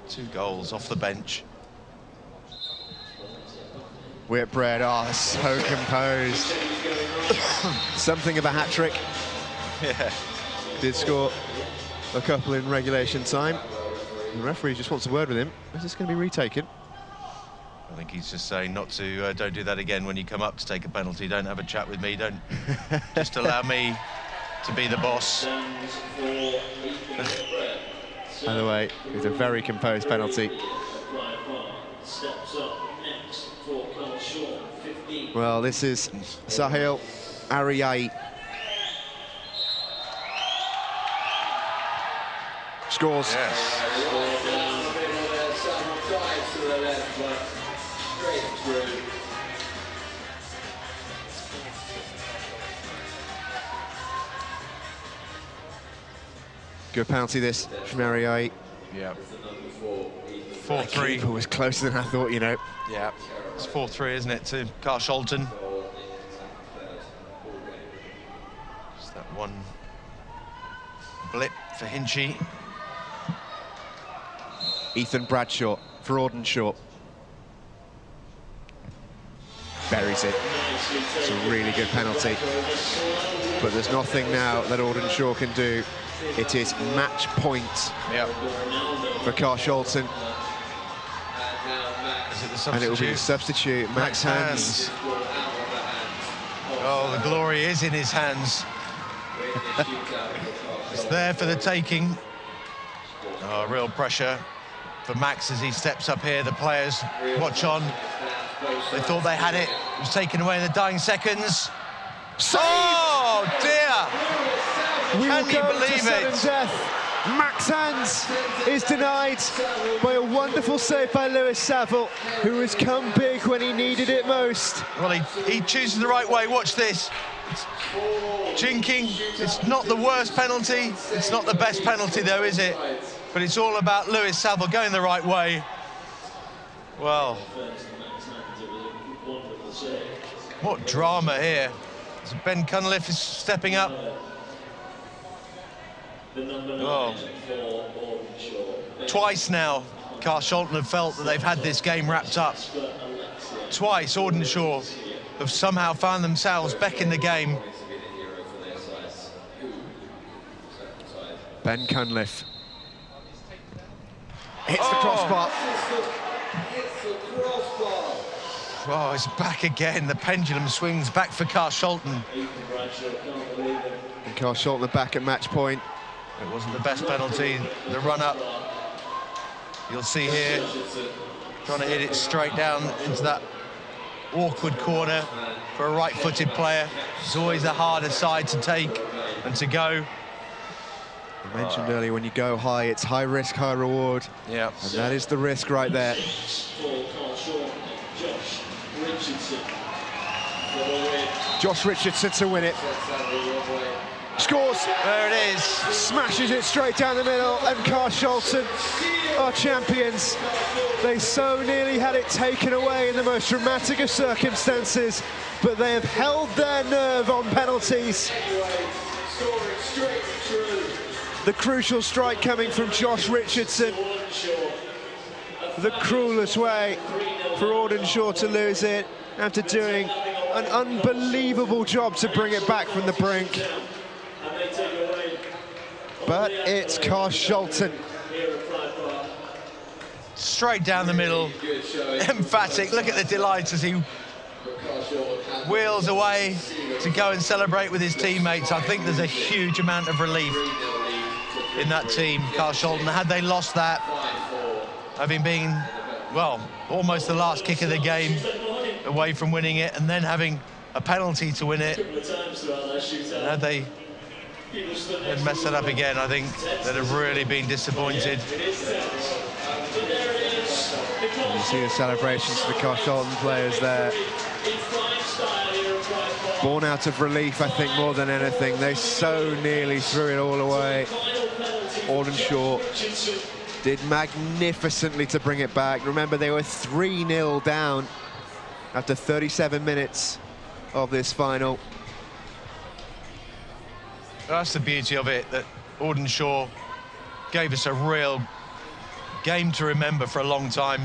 2 goals off the bench. Whitbread, oh, so composed. Something of a hat-trick. Yeah. Did score a couple in regulation time. The referee just wants a word with him. Is this going to be retaken? I think he's just saying not to, don't do that again when you come up to take a penalty. Don't have a chat with me. Don't just allow me to be the boss. By the way, it's a very composed penalty. Well, this is Sahil Ariyai. Scores. Yes. Good penalty this from Ariyai. Yeah. The 4-3. keeper was closer than I thought, you know. Yeah. It's 4-3, isn't it, to Carshalton? Just that one blip for Hinchy. Ethan Bradshaw for Audenshaw. Buries it. It's a really good penalty. But there's nothing now that Audenshaw can do. It is match point for Carshalton. And it will be the substitute, Max Hands. Oh, the glory is in his hands. It's there for the taking. Oh, real pressure for Max as he steps up here. The players watch on. They thought they had it. It was taken away in the dying seconds. Oh, dear! Can you believe it? Death. Max Hands is denied by a wonderful save by Lewis Saville, who has come big when he needed it most. Well, he chooses the right way. Watch this. It's jinking. It's not the worst penalty. It's not the best penalty, though, is it? But it's all about Lewis Saville going the right way. Well, what drama here. So Ben Cunliffe is stepping up. Oh. Twice now, Carshalton have felt that they've had this game wrapped up. Twice, Audenshaw have somehow found themselves back in the game. Ben Cunliffe hits the crossbar. Oh, it's back again. The pendulum swings back for Carshalton. And Carshalton are back at match point. It wasn't the best penalty. The run-up, you'll see here, trying to hit it straight down into that awkward corner for a right-footed player. It's always the harder side to take and to go. You mentioned earlier, when you go high, it's high risk, high reward. Yeah. And that is the risk right there. Josh Richardson to win it. Scores. There it is. Smashes it straight down the middle, and Carshalton are champions. They so nearly had it taken away in the most dramatic of circumstances, but they have held their nerve on penalties. The crucial strike coming from Josh Richardson. The cruelest way for Audenshaw to lose it after doing an unbelievable job to bring it back from the brink. But it's Carshalton. Straight down the middle, emphatic. Look at the delight as he wheels away to go and celebrate with his teammates. I think there's a huge amount of relief in that team, Carshalton. Had they lost that, having been, well, almost the last kick of the game, away from winning it, and then having a penalty to win it, had they messed it up again, I think they'd have really been disappointed. And you see the celebrations for the Carshalton players there. Born out of relief, I think, more than anything. They so nearly threw it all away. Audenshaw did magnificently to bring it back. Remember, they were 3-0 down after 37 minutes of this final. That's the beauty of it, that Auden Shaw gave us a real game to remember for a long time.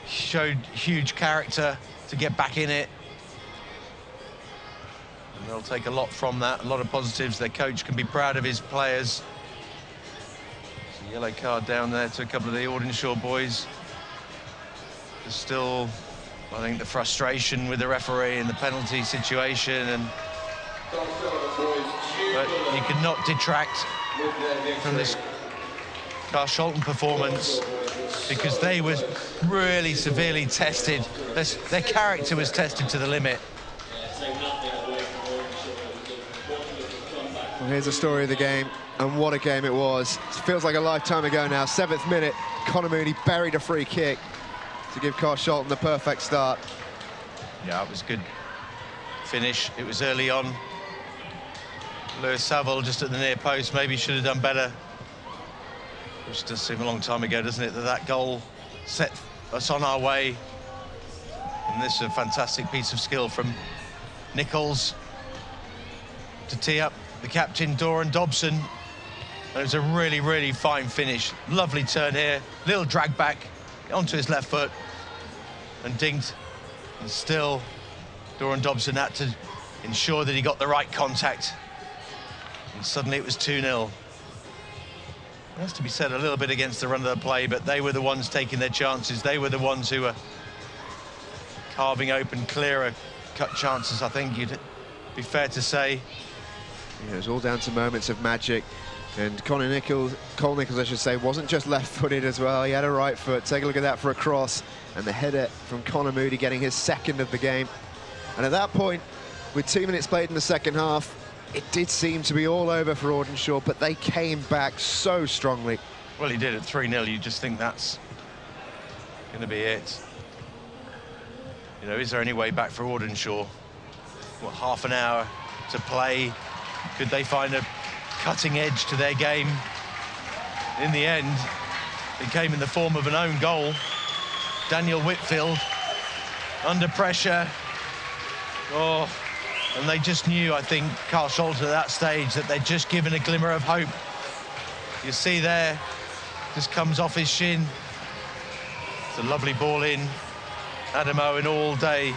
Showed huge character to get back in it. And they'll take a lot from that, a lot of positives. Their coach can be proud of his players. There's a yellow card down there to a couple of the Audenshaw boys. There's still, I think, the frustration with the referee and the penalty situation, and but you cannot detract from this Carshalton performance, because they were really severely tested. Their character was tested to the limit. Well, here's the story of the game, and what a game it was. It feels like a lifetime ago now. 7th minute, Conor Mooney buried a free kick to give Carshalton the perfect start. Yeah, it was a good finish. It was early on. Lewis Saville just at the near post, maybe should have done better. Which does seem a long time ago, doesn't it, that goal set us on our way. And this is a fantastic piece of skill from Nichols to tee up the captain, Doran Dobson. And it was a really, really fine finish. Lovely turn here, little drag back onto his left foot and dinked. And still, Doran Dobson had to ensure that he got the right contact. And suddenly it was 2-0. It has to be said a little bit against the run of the play, but they were the ones taking their chances. They were the ones who were carving open clearer cut chances, I think you'd be fair to say. Yeah, it was all down to moments of magic. And Cole Nichols, I should say, wasn't just left-footed as well. He had a right foot. Take a look at that for a cross. And the header from Conor Mooney getting his second of the game. And at that point, with 2 minutes played in the second half, it did seem to be all over for Audenshaw, but they came back so strongly. Well, he did at 3-0. You just think that's going to be it. You know, is there any way back for Audenshaw? What, half an hour to play? Could they find a cutting edge to their game? In the end, it came in the form of an own goal. Daniel Whitfield under pressure. Oh. And they just knew, I think, Carshalton at that stage, that they'd just given a glimmer of hope. You see there, just comes off his shin. It's a lovely ball in. Adam Owen all day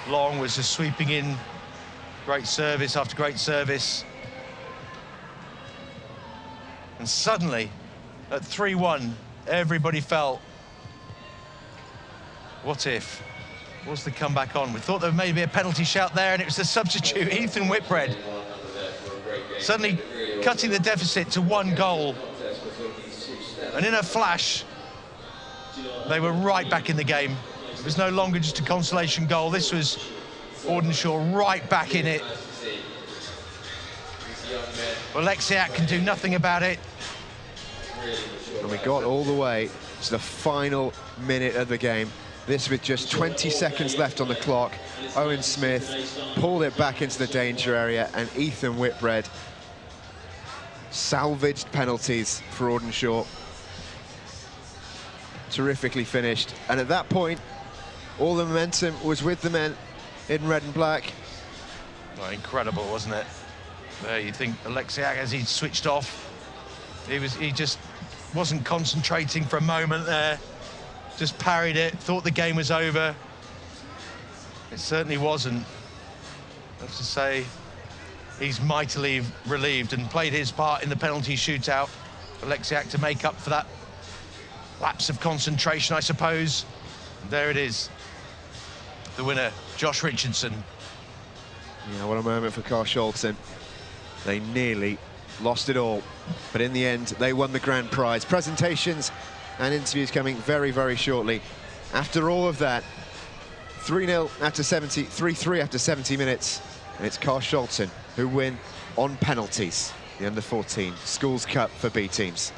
long was just sweeping in great service after great service. And suddenly, at 3-1, everybody felt, what if? What's the comeback on? We thought there may be a penalty shout there, and it was the substitute, Ethan Whitbread, suddenly cutting the deficit to 1 goal. And in a flash, they were right back in the game. It was no longer just a consolation goal. This was Audenshaw right back in it. Alexiak can do nothing about it. And we got all the way to the final minute of the game. This with just 20 seconds left on the clock. Owen Smith pulled it back into the danger area, and Ethan Whitbread salvaged penalties for Audenshaw. Terrifically finished. And at that point, all the momentum was with the men in red and black. Well, incredible, wasn't it? There, you think Alexiak, as he switched off, he just wasn't concentrating for a moment there. Just parried it, thought the game was over. It certainly wasn't. I have to say, he's mightily relieved and played his part in the penalty shootout. Alexiak to make up for that lapse of concentration, I suppose. And there it is. The winner, Josh Richardson. Yeah, what a moment for Carshalton. They nearly lost it all, but in the end, they won the grand prize. Presentations and interviews coming very, very shortly. After all of that, 3-0 after 70, 3-3 after 70 minutes, and it's Carshalton who win on penalties, the under-14 Schools Cup for B teams.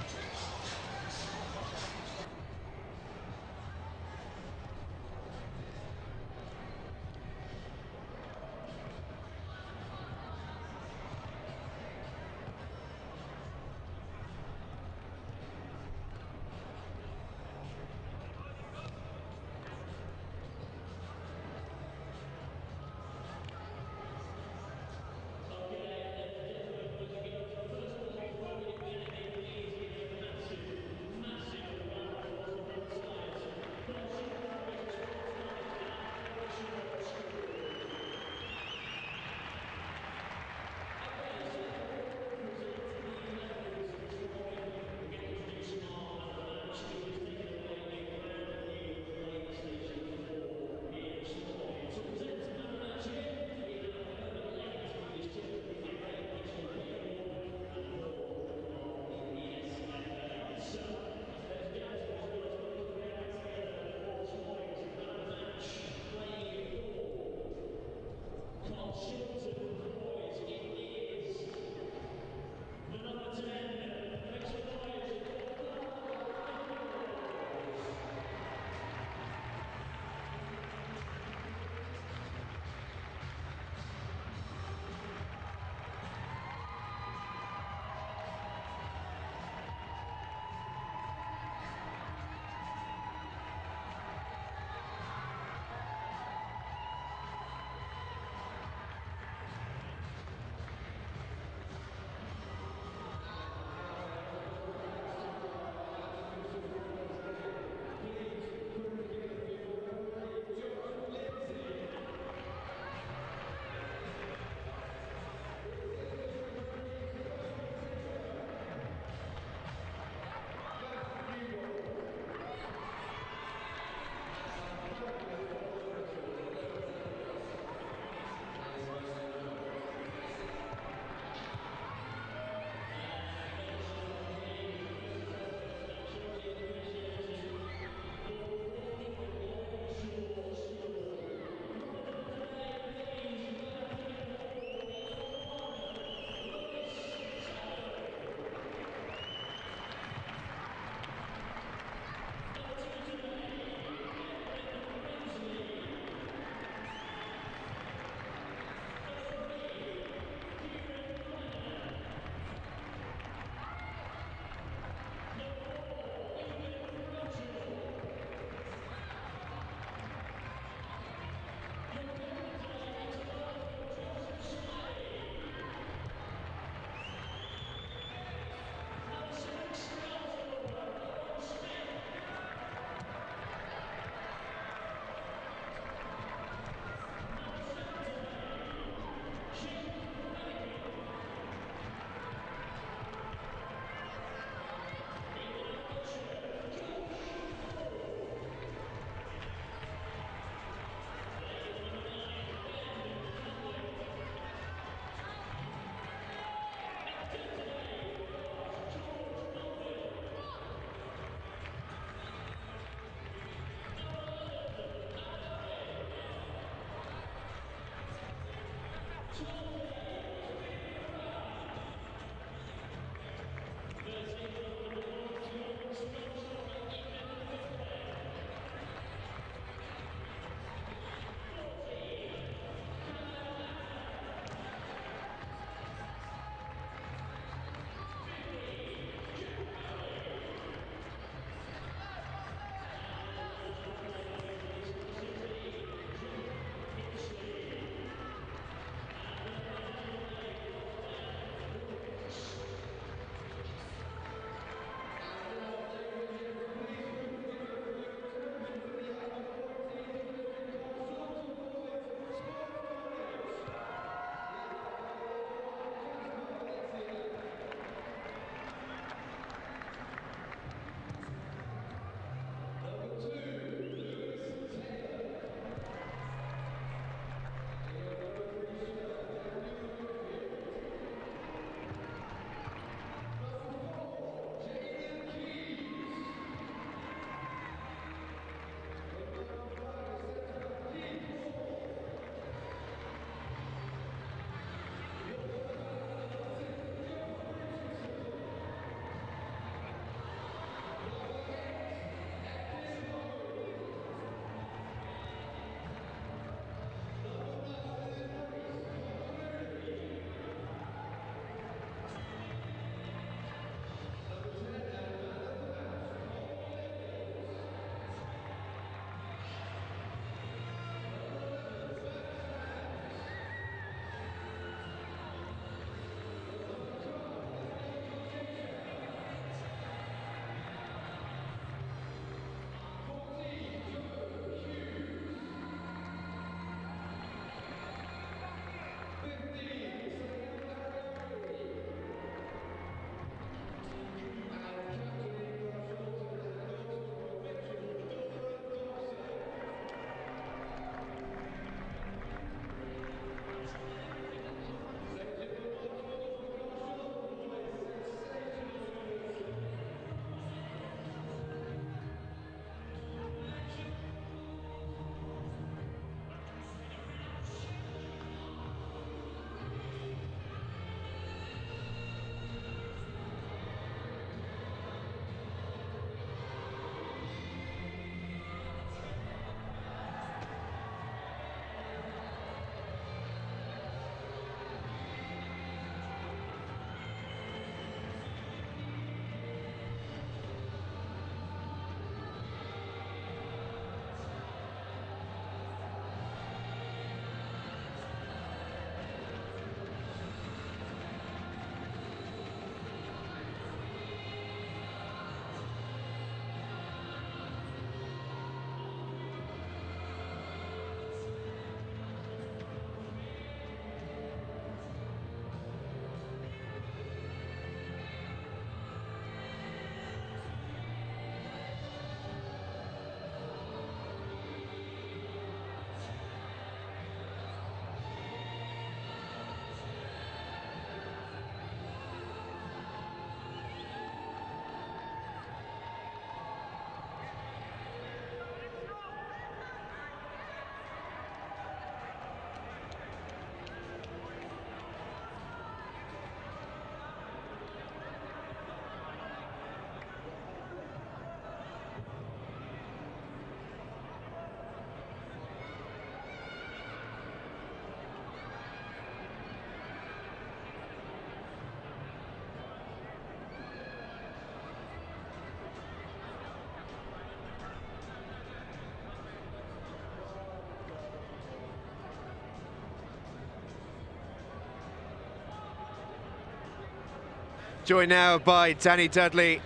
Joined now by Danny Dudley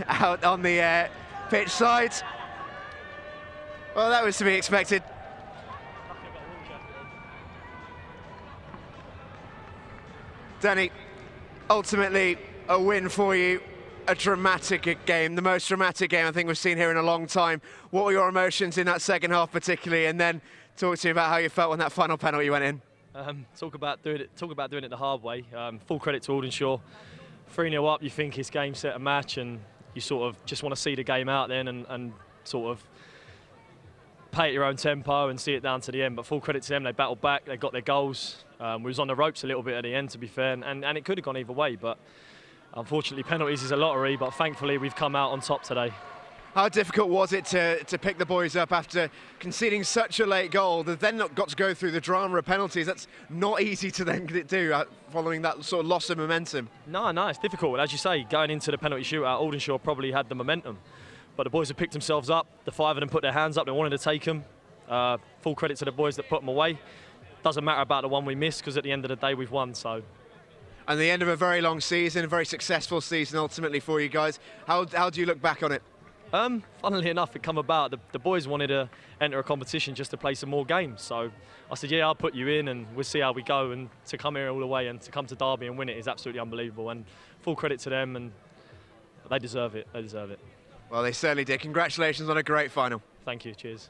out on the pitch side. Well, that was to be expected. Danny, ultimately a win for you, a dramatic game, the most dramatic game I think we've seen here in a long time. What were your emotions in that second half particularly, and then talk to me about how you felt when that final penalty went in? Talk about doing it the hard way. Full credit to Audenshaw. 3-0 up, you think it's game, set, a match, and you sort of just want to see the game out then and sort of play at your own tempo and see it down to the end. But full credit to them, they battled back, they got their goals. We was on the ropes a little bit at the end, to be fair, and it could have gone either way, but unfortunately penalties is a lottery, but thankfully we've come out on top today. How difficult was it to pick the boys up after conceding such a late goal? They've then not got to go through the drama of penalties. That's not easy to then do following that sort of loss of momentum. No, it's difficult. As you say, going into the penalty shootout, Audenshaw probably had the momentum. But the boys have picked themselves up. The 5 of them put their hands up. They wanted to take them. Full credit to the boys that put them away. Doesn't matter about the one we missed, because at the end of the day, we've won. So. And the end of a very long season, a very successful season ultimately for you guys. How do you look back on it? Funnily enough, it come about. The boys wanted to enter a competition just to play some more games. So I said, yeah, I'll put you in and we'll see how we go. And to come here all the way and to come to Derby and win it is absolutely unbelievable. And full credit to them, and they deserve it. They deserve it. Well, they certainly did. Congratulations on a great final. Thank you. Cheers.